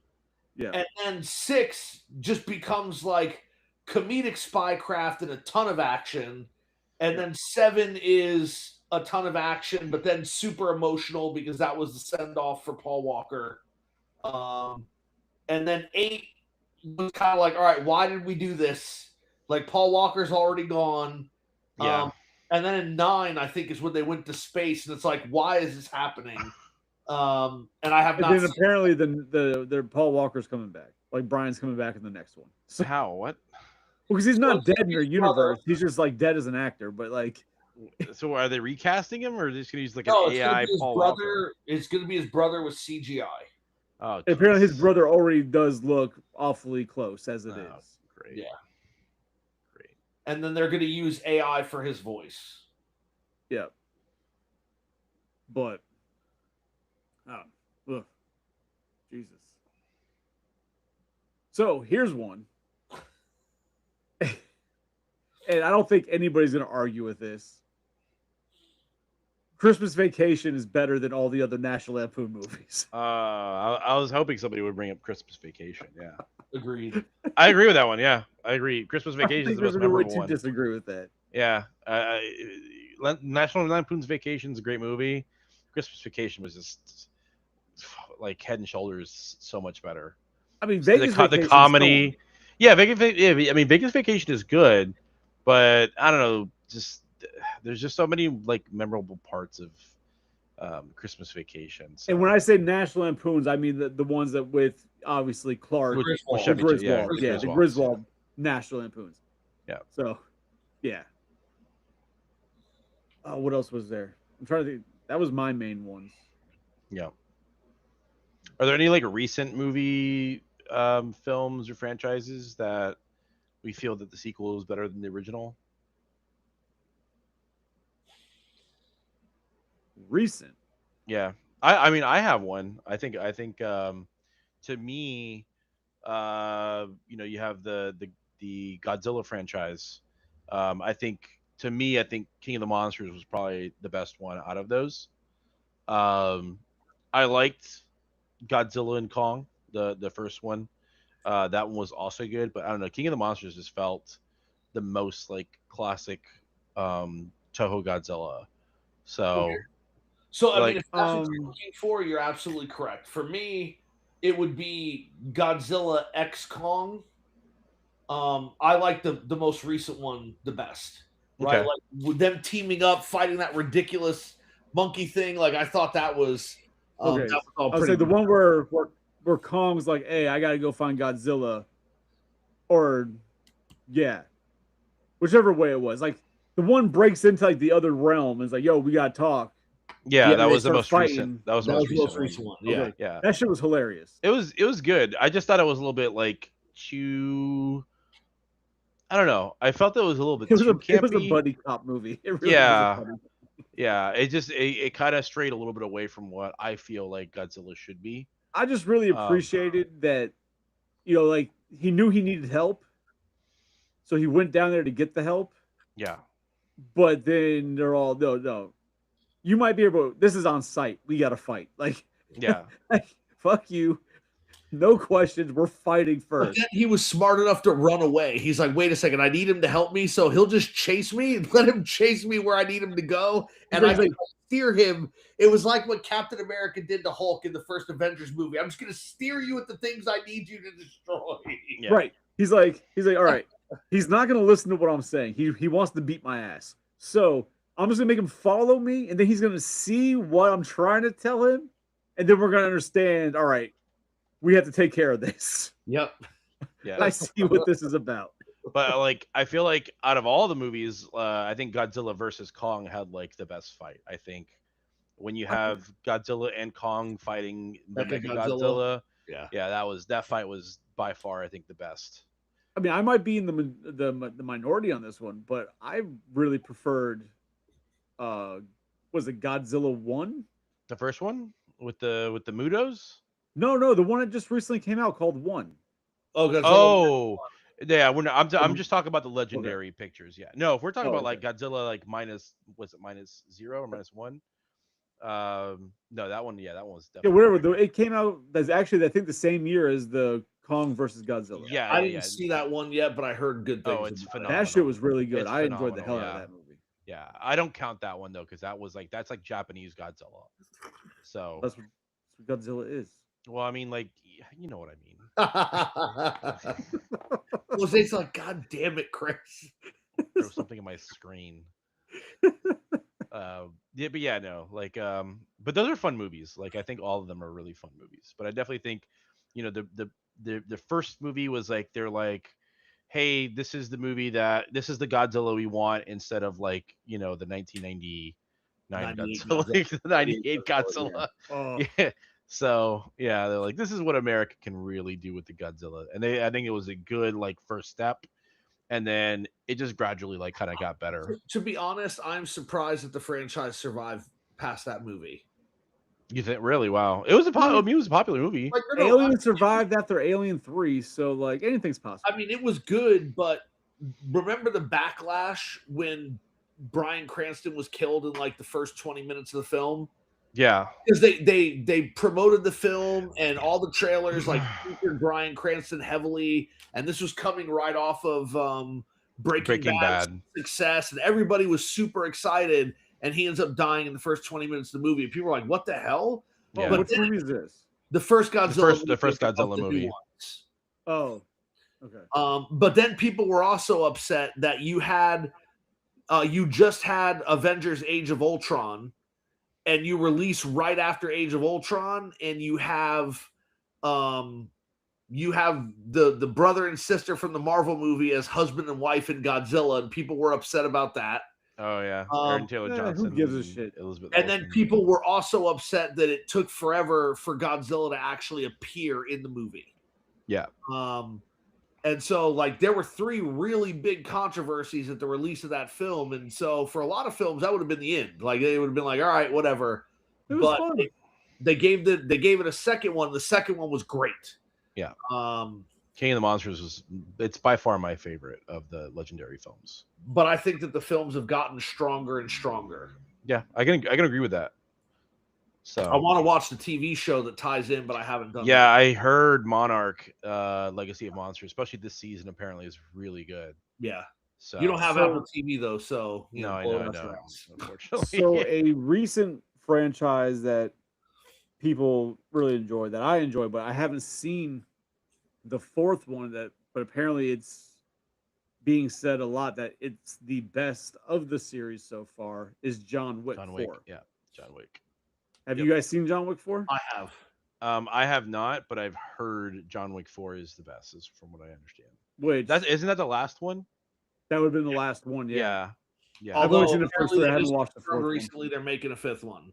Yeah. And then 6 just becomes like comedic spycraft and a ton of action. And then 7 is a ton of action, but then super emotional because that was the send off for Paul Walker. And then 8 was kind of like, all right, why did we do this? Like Paul Walker's already gone. Yeah. And then in 9, I think is when they went to space, and it's like, why is this happening? And I have And not. then Seen apparently the Paul Walker's coming back. Like Brian's coming back in the next one. So How? What? Because he's not Well, dead in their his brother- universe. He's just like dead as an actor. But like, So are they recasting him, or are they just gonna use like No, an it's gonna AI be his Paul brother. Walker? It's gonna be his brother with CGI. Oh, apparently his jeez. brother already does look awfully close as it is. Oh, great. Yeah. Great. And then they're gonna use AI for his voice. Yeah. But, ugh. Jesus. So here's one. And I don't think anybody's going to argue with this. Christmas Vacation is better than all the other National Lampoon movies. I was hoping somebody would bring up Christmas Vacation. Yeah, Agreed. I agree with that one. Yeah, I agree. Christmas I Vacation is think the there's most no way memorable to one. disagree with that. Yeah, National Lampoon's Vacation is a great movie. Christmas Vacation was just like head and shoulders so much better. I mean, Vegas the Vacation comedy, yeah, I mean, Vegas Vacation is good, but I don't know, just there's just so many like memorable parts of Christmas Vacation. So. And when I say National Lampoons, I mean the ones that with obviously Clark, With Griswold. the Chevy, Griswold, with yeah, the Griswolds, Griswold National Lampoons. Yeah. So, yeah. What else was there? I'm trying to think. That was my main ones. Yeah. Are there any like recent movie films or franchises that we feel that the sequel is better than the original? Recent. Yeah. I mean I have one. I think to me you have the Godzilla franchise. I think King of the Monsters was probably the best one out of those. I liked Godzilla and Kong, the first one. That one was also good, but I don't know. King of the Monsters just felt the most like classic Toho Godzilla. So So I Like, mean, if that's what you're looking for, you're absolutely correct. For me, it would be Godzilla X Kong. I like the most recent one the best. Right, Okay. like with them teaming up, fighting that ridiculous monkey thing. Like I thought that was Okay. that was all I would pretty say the good. one where Kong's like, "Hey, I gotta go find Godzilla," or yeah, whichever way it was. Like the one breaks into like the other realm and is like, "Yo, we gotta talk." yeah, Yeah, that they was the start most fighting. recent. That was the That most was the recent, most recent one. Okay. Yeah. Yeah. That shit was hilarious. It was good. I just thought it was a little bit like too. I don't know. I felt that it was a little bit It was too it was a campy. buddy cop movie. It really Yeah. was a buddy. Yeah, it kind of strayed a little bit away from what I feel like Godzilla should be. I just really appreciated that, like he knew he needed help, so he went down there to get the help. Yeah. But then they're all no. You might be able. This is on site. We got to fight. Like, Yeah. fuck you. No questions. We're fighting But first. then he was smart enough to run away. He's like, wait a second, I need him to help me, so he'll just chase me and let him chase me where I need him to go, and I He's can like- steer him. It was like what Captain America did to Hulk in the first Avengers movie. I'm just going to steer you at the things I need you to destroy. Yeah. Right. He's like, all right. He's not gonna listen to what I'm saying. He wants to beat my ass. So I'm just gonna make him follow me, and then he's gonna see what I'm trying to tell him, and then we're gonna understand. All right, we have to take care of this. Yep. Yeah. I see what this is about. But like I feel like out of all the movies, I think Godzilla versus Kong had like the best fight. I think when you have Godzilla and Kong fighting the Mechagodzilla. Mechagodzilla, Yeah. that fight was by far I think the best. I mean, I might be in the minority on this one, but I really preferred. Was it Godzilla 1? The first one with the Mudos. No, the one that just recently came out called 1. Oh, Godzilla. Oh, yeah. I'm just talking about the legendary pictures. Yeah. No, if we're talking about like Godzilla, like minus -0 or -1? No, that one. Yeah, that one was Yeah, definitely. whatever. It came out. That's actually I think the same year as the Kong versus Godzilla. Yeah, I yeah, didn't see that one yet, but I heard good things. Oh, it's about it. phenomenal. That shit was really good. It's I enjoyed the hell phenomenal, out yeah. of that movie. Yeah, I don't count that one though because that's like Japanese Godzilla. So That's what Godzilla is. well, I mean, like you know what I mean. Jose's like, God damn it, Chris. Throw something in my screen. Yeah, but yeah, no, like, but those are fun movies. Like, I think all of them are really fun movies. But I definitely think, the first movie was like they're like hey, this is the Godzilla we want instead of like, the 1999 98 Godzilla, like the 98 Godzilla, Godzilla. Oh, Yeah. So yeah, they're like, this is what America can really do with the Godzilla, and I think it was a good like first step, and then it just gradually like kind of got better. To be honest, I'm surprised that the franchise survived past that movie. You think really? Wow, it was a popular movie. Like, Alien survived after Alien 3, so like anything's possible. I mean, it was good, but remember the backlash when Bryan Cranston was killed in like the first 20 minutes of the film? Yeah, Because they promoted the film and all the trailers like featured Bryan Cranston heavily, and this was coming right off of Breaking Bad success, and everybody was super excited. And he ends up dying in the first 20 minutes of the movie. And people were like, "What the hell?" Yeah. But which movie is this? The first Godzilla, the first Godzilla movie. Oh, okay. But then people were also upset that you just had Avengers: Age of Ultron, and you release right after Age of Ultron, and you have the brother and sister from the Marvel movie as husband and wife in Godzilla, and people were upset about that. Oh yeah, Aaron Taylor Johnson. Who gives a shit? Elizabeth And then Olsen. people were also upset that it took forever for Godzilla to actually appear in the movie. Yeah. And so like there were 3 really big controversies at the release of that film, and so for a lot of films that would have been the end. Like they would have been like, all right, whatever. It was But fun. they gave it a second one. The second one was great. Yeah. King of the Monsters it's by far my favorite of the legendary films. But I think that the films have gotten stronger and stronger. Yeah, I can agree with that. So I want to watch the TV show that ties in, but I haven't done yeah, I heard Monarch, Legacy of Monsters, especially this season, apparently is really good. Yeah. So You don't have Apple TV though, so no, I blow know, us I know. around. Unfortunately. So a recent franchise that people really enjoy, that I enjoy, but I haven't seen the 4th one, but apparently it's being said a lot that it's the best of the series so far, is John Wick 4. Yeah, John Wick. Have you guys seen John Wick 4? I have. I have not, but I've heard John Wick 4 is the best, is from what I understand. Which Isn't that the last one? that would have been the last one, Yeah. Yeah. I've only seen the first apparently 3. I they haven't just watched the 4th confirmed one. recently they're making a 5th one.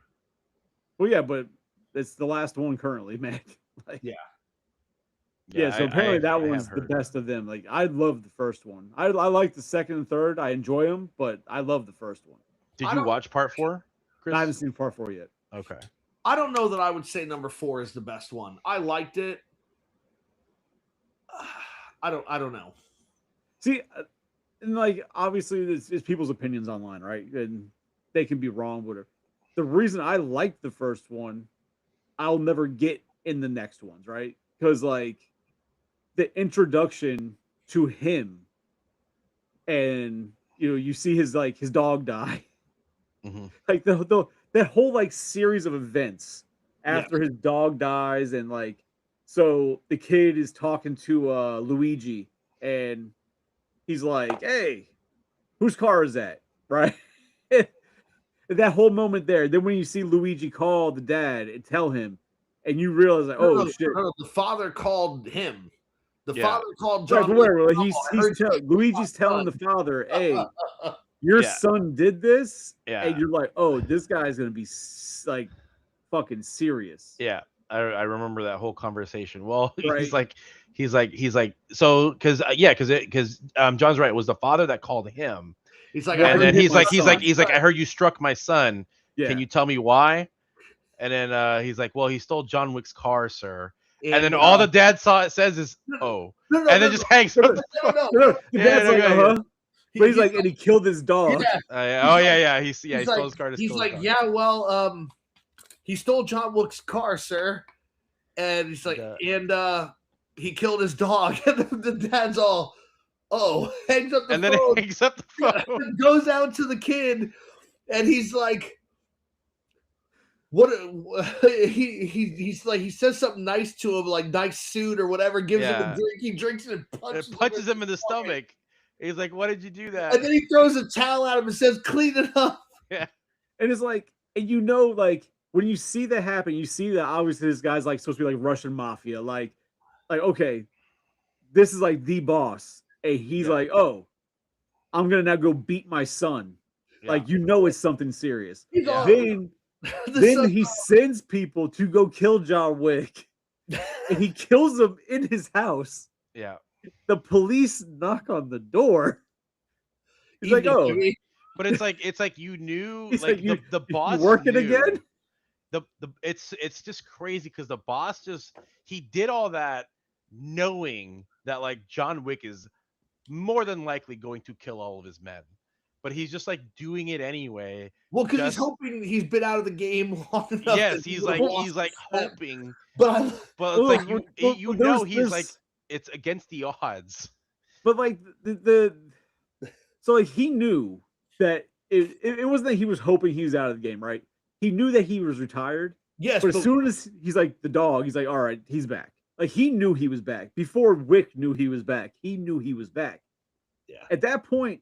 Well, yeah, but it's the last one currently, man. Like, Yeah. so apparently that I one's have the heard. best of them. Like, I love the first one. I like the second and third. I enjoy them, but I love the first one. Did I you don't- watch part 4, Chris? I haven't seen part 4 yet. Okay. I don't know that I would say number 4 is the best one. I liked it. I don't know. See, and like obviously it's people's opinions online, right? And they can be wrong, whatever. The reason I like the first one, I'll never get in the next ones, right? Because like the introduction to him, and you see his dog die, Mhm. like that whole like series of events after his dog dies, and like so the kid is talking to Luigi, and he's like, "Hey, whose car is that?" Right? That whole moment there. Then when you see Luigi call the dad and tell him, and you realize like, oh shit. No, the father called him. The Yeah. father called Right, John. but Wick. wait, I heard Luigi's telling the father, "Hey, your Yeah. son did this," Yeah. and you're like, "Oh, this guy's gonna be like fucking serious." Yeah, I remember that whole conversation. Well, Right. he's like, so because John's right. It was the father that called him, He's like, Yeah, I and heard then you he's my like, son. I heard you struck my son. Yeah. Can you tell me why? And then he's like, well, he stole John Wick's car, sir. And then And, all the dad says is, oh, no, and then just hangs up. no, no. No, the Yeah, dad's no, like, yeah, uh-huh. But he's like, and he killed his dog. Yeah, Oh yeah, he he's stole like, his car. To he's steal like, his car. yeah, well, he stole John Wick's car, sir. And he's like, Yeah. and he killed his dog. And the dad's all, oh, hangs up the And then phone. it hangs up the phone. Goes out to the kid, and he's like, "What?" He's like, he says something nice to him, like nice suit or whatever. Gives him a Yeah. drink. He drinks it and It punches him in the stomach. He's like, why did you do that? And then he throws a towel at him and says, "Clean it up." And it's like, and like when you see that happen, you see that obviously this guy's like supposed to be like Russian mafia, like okay, this is like the boss, and he's Yeah. like, "Oh, I'm gonna now go beat my son." Yeah. Like, you know, it's something serious. He's all- Then The then son- he sends people to go kill John Wick, and he kills them in his house. Yeah. The police knock on the door. He's like, Evening, "Oh, Jimmy. But it's like you knew He's like like, "You- the you boss working knew. again?" The it's just crazy because the boss he did all that knowing that like John Wick is more than likely going to kill all of his men, but he's just like doing it anyway. Well, because he's Just- hoping he's been out of the game long enough. Yes, that he he's would've like lost his step. hoping, But but it's Well, like well, you well, know there's he's like this- it's against the odds. But like the so like he knew that it wasn't that he was hoping he was out of the game, right? He knew that he was retired, yes, but but as soon as he's like the dog, he's like, all right, he's back. Like he knew he was back before Wick knew he was back. He knew he was back. yeah. At that point,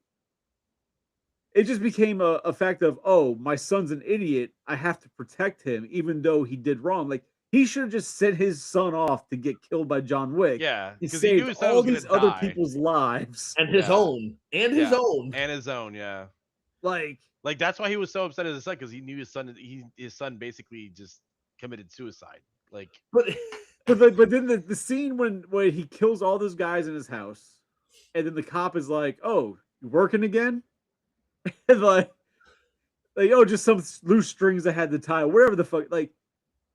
it just became a fact of, oh, my son's an idiot. I have to protect him, even though he did wrong. Like he should have just sent his son off to get killed by John Wick. Yeah, He because he knew his saved son all was gonna these other die. people's lives. And his Yeah. own. And his Yeah. own. And his own, yeah. Like That's why he was so upset at his son because he knew his son basically just committed suicide. Like But but then the scene when he kills all those guys in his house, and then the cop is like, "Oh, you working again?" And like oh, just some loose strings I had to tie, wherever the fuck. Like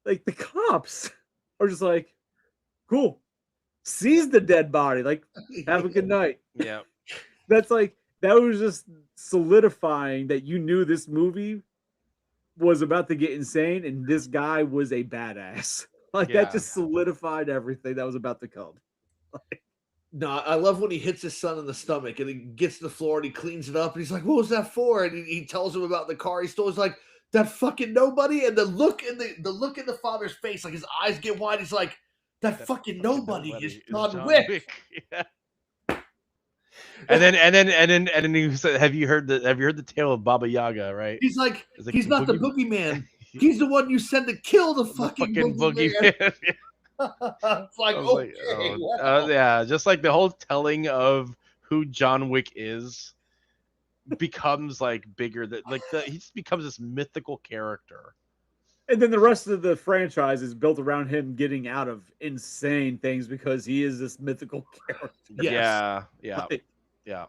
the cops are just like, "Cool, seize the dead body. Like, have a good night." yeah, That's like that was just solidifying that you knew this movie was about to get insane, and this guy was a badass. Like Yeah. that just solidified everything that was about to come. no, I love when he hits his son in the stomach and he gets to the floor and he cleans it up and he's like, "What was that for?" And he tells him about the car he stole. He's like, "That fucking nobody." And the look in the father's face, like his eyes get wide. He's like, "That fucking nobody is John Wick." Yeah. And then he said, "Have you heard the tale of Baba Yaga?" Right? He's like, It's like he's not the boogeyman. He's the one you sent to kill the The fucking, fucking boogeyman. boogeyman. It's like, I was like, okay, oh, wow. yeah, just like the whole telling of who John Wick is becomes like bigger than he just becomes this mythical character. And then the rest of the franchise is built around him getting out of insane things because he is this mythical character. Yes. Yeah. Like, And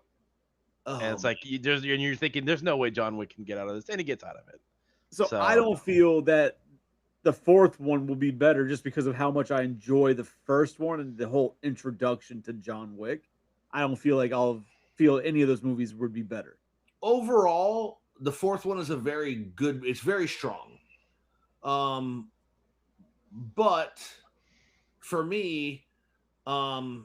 Oh, it's like you're thinking there's no way John Wick can get out of this, and he gets out of it. so So- I don't feel that the fourth one will be better just because of how much I enjoy the first one and the whole introduction to John Wick. I don't feel like I'll feel any of those movies would be better. overall, the fourth one is a very good. It's very strong. But for me, I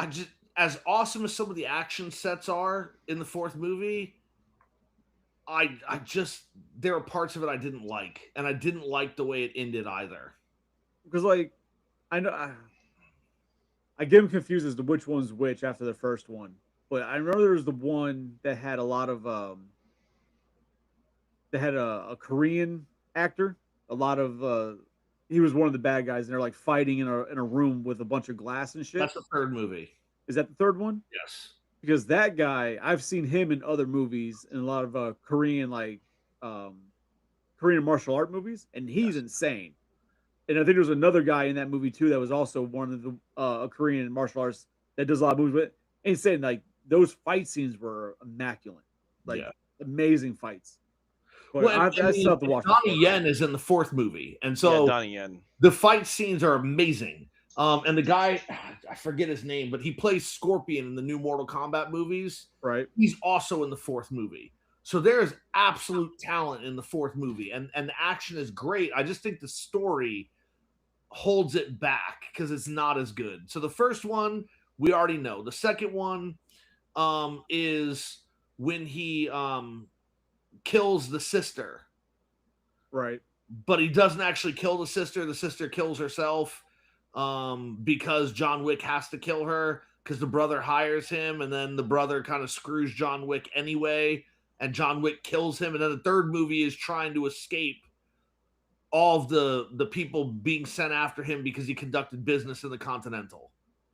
just as awesome as some of the action sets are in the fourth movie, I just there are parts of it I didn't like, and I didn't like the way it ended either. Because like I know I get them confused as to which one's which after the first one. But I remember there was the one that had a lot of that had a Korean actor. A lot of he was one of the bad guys, and they're like fighting in a room with a bunch of glass and shit. That's the third movie. Is that the third one? Yes. Because that guy, I've seen him in other movies in a lot of Korean Korean martial art movies, and he's insane. And I think there was another guy in that movie too that was also one of the Korean martial arts that does a lot of movies. But insane, like those fight scenes were immaculate, like Yeah. amazing fights. But Well, and- I still have to watch. the Donnie fourth. Yen is in the fourth movie, and so yeah, Donnie Yen. the fight scenes are amazing. And the guy, I forget his name, but he plays Scorpion in the new Mortal Kombat movies. Right? He's also in the fourth movie. So there's absolute talent in the fourth movie, and the action is great. I just think the story holds it back because it's not as good. So the first one we already know. The second one is when he kills the sister, Right. but he doesn't actually kill the sister. The sister kills herself because John Wick has to kill her because the brother hires him, and then the brother kind of screws John Wick anyway, and John Wick kills him. And then the third movie is trying to escape all of the people being sent after him because he conducted business in the Continental.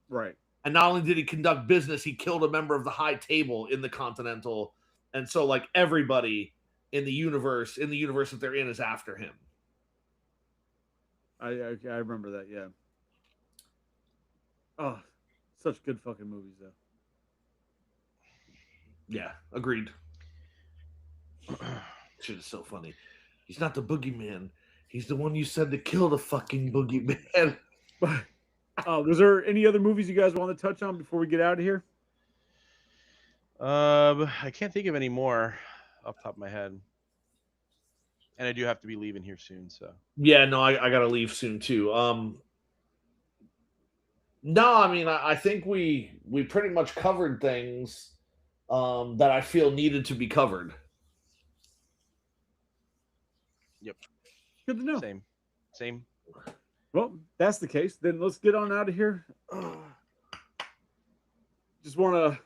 Right. And not only did he conduct business, he killed a member of the High Table in the Continental. And so, like, everybody in the universe that they're in, is after him. I remember that. Yeah. Oh, such good fucking movies though. Yeah, agreed. Shit is so funny. He's not the boogeyman. He's the one you said to kill the fucking boogeyman. Was there any other movies you guys want to touch on before we get out of here? I can't think of any more off the top of my head. And I do have to be leaving here soon, so. Yeah, no, I gotta leave soon too. No, I mean, I think we pretty much covered things that I feel needed to be covered. Yep. Good to know. Same. Well, that's the case. Then let's get on out of here. Just want to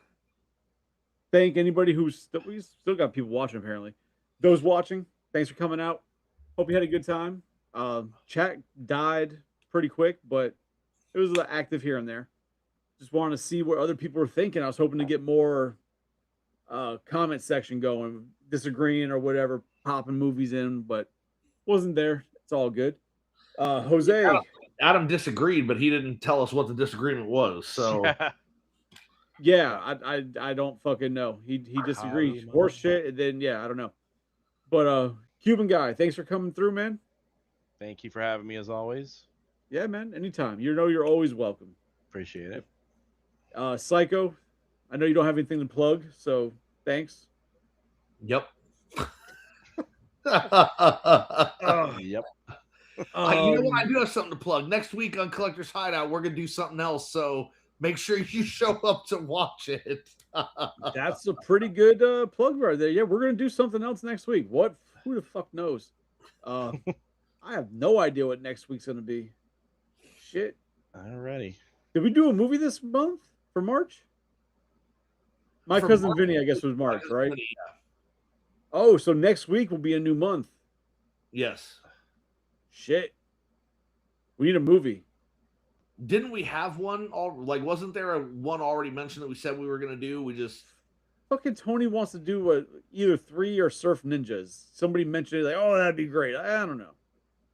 thank anybody we still got people watching apparently. Those watching, thanks for coming out. Hope you had a good time. Chat died pretty quick, but it was active here and there. Just wanted to see what other people were thinking. I was hoping to get more comment section going, disagreeing or whatever, popping movies in, but wasn't there. It's all good. Jose. Adam disagreed, but he didn't tell us what the disagreement was. So yeah, I don't fucking know. He disagreed. Horse shit, and then I don't know. But Cuban guy, thanks for coming through, man. Thank you for having me as always. Yeah, man. Anytime. You're always welcome. Appreciate it. Psycho, I know you don't have anything to plug, so thanks. Yep. Yep. You know what? I do have something to plug. Next week on Collector's Hideout, we're gonna do something else. So make sure you show up to watch it. That's a pretty good plug right there. Yeah, we're gonna do something else next week. What? Who the fuck knows? I have no idea what next week's gonna be. Shit. Alrighty. Did we do a movie this month for March? My Cousin Vinny, I guess, was March, right? Vinny, yeah. Oh, so next week will be a new month. Yes. Shit. We need a movie. Didn't we have one? Wasn't there one already mentioned that we said we were gonna do? We just fucking Tony wants to do either 3 or Surf Ninjas. Somebody mentioned it, like, oh, that'd be great. I don't know.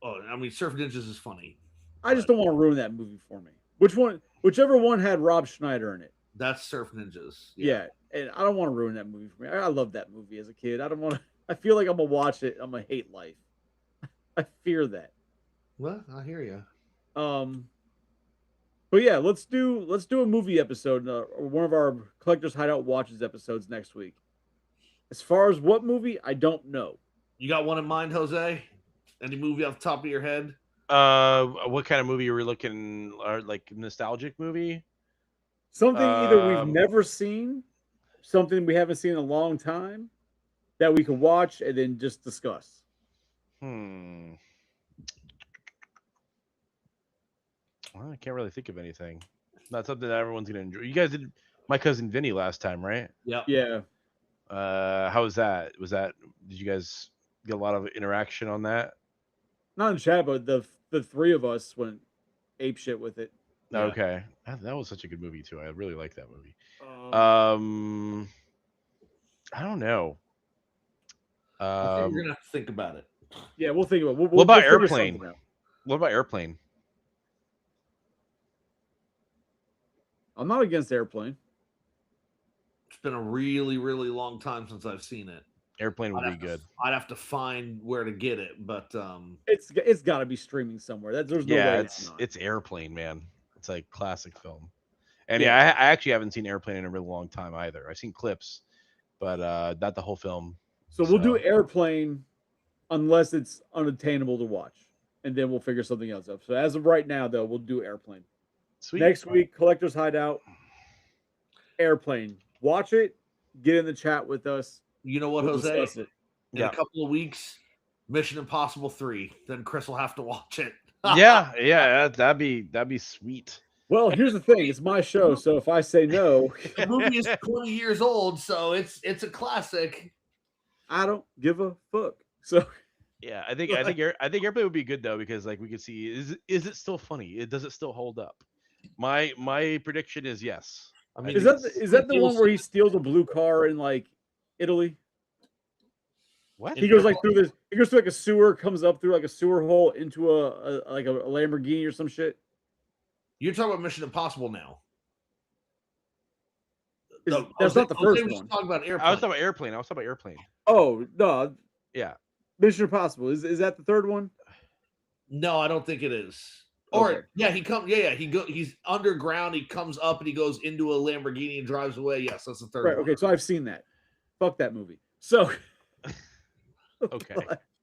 Oh, I mean, Surf Ninjas is funny. I just don't want to ruin that movie for me. Whichever one had Rob Schneider in it. That's Surf Ninjas. Yeah, and I don't want to ruin that movie for me. I love that movie as a kid. I don't want to. I feel like I'm gonna watch it. I'm gonna hate life. I fear that. Well, I hear you. But yeah, let's do a movie episode, or one of our Collector's Hideout watches episodes next week. As far as what movie, I don't know. You got one in mind, Jose? Any movie off the top of your head? What kind of movie are we looking? Or like nostalgic movie? Something either we've never seen, something we haven't seen in a long time, that we can watch and then just discuss. Well, I can't really think of anything. Not something that everyone's gonna enjoy. You guys did My Cousin Vinny last time, right? Yep. Yeah. How was that? Did you guys get a lot of interaction on that? Not in chat, but the three of us went ape shit with it. Yeah. Okay, that was such a good movie too. I really like that movie. I don't know. I think we're gonna have to think about it. Yeah, we'll think about it. What about figure Airplane? something out. What about Airplane? I'm not against Airplane. It's been a really, really long time since I've seen it. Airplane would be good. I'd have to find where to get it, but it's got to be streaming somewhere. There's no way it's Airplane, man. It's like classic film. And I actually haven't seen Airplane in a really long time either. I've seen clips, but not the whole film. So we'll do Airplane unless it's unattainable to watch, and then we'll figure something else up. So as of right now, though, we'll do Airplane. Sweet. Next week, Collector's Hideout, Airplane. Watch it. Get in the chat with us. You know what, We'll Jose? discuss it. In a couple of weeks, Mission Impossible 3. Then Chris will have to watch it. yeah, that'd be sweet. Well, here's the thing. It's my show, so if I say no, the movie is 20 years old, so it's a classic. I don't give a fuck. So yeah, I think Airplane would be good though, because like we could see is it still funny? Does it still hold up? My prediction is yes. I mean, Is that the one where he steals a blue car in like Italy? What? He goes like through this. He goes through like a sewer, comes up through like a sewer hole into a Lamborghini or some shit. You're talking about Mission Impossible now. That's not the first one. Talking about I was talking about airplane. Oh no, Yeah. Mission Impossible. Is that the third one? No, I don't think it is. Okay. Or yeah, he's underground. He comes up and he goes into a Lamborghini and drives away. Yes, that's the third Right. one. Okay, so I've seen that. Fuck that movie. So Okay.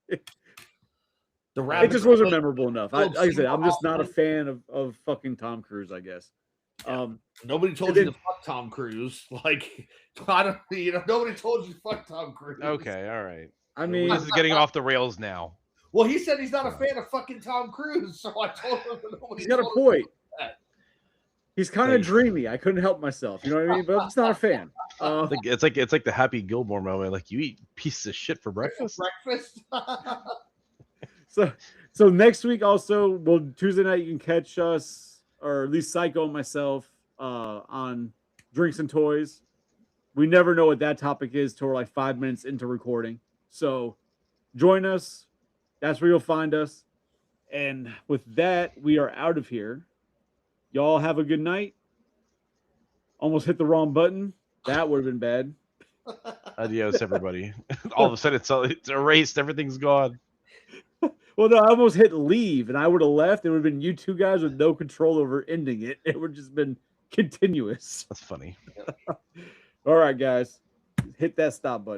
The it rabbit just wasn't memorable enough. Like I said, I'm just not a fan of fucking Tom Cruise, I guess. Nobody told you to fuck Tom Cruise. Like, I don't, nobody told you to fuck Tom Cruise. Okay, all right. I mean, This is getting off the rails now. Well, he said he's not a fan of fucking Tom Cruise, so I told him that nobody he's got a told him point. that. He's kind of dreamy. I couldn't help myself. You know what I mean? But I'm just not a fan. It's like the Happy Gilmore moment. Like, you eat pieces of shit for breakfast. Breakfast. So next week also, Tuesday night you can catch us, or at least Psycho and myself, on Drinks and Toys. We never know what that topic is till we're like 5 minutes into recording. So join us. That's where you'll find us. And with that, we are out of here. Y'all have a good night. Almost hit the wrong button. That would have been bad. Adios, everybody. All of a sudden, it's erased. Everything's gone. Well, no, I almost hit leave, and I would have left. It would have been you two guys with no control over ending it. It would have just been continuous. That's funny. All right, guys. Hit that stop button.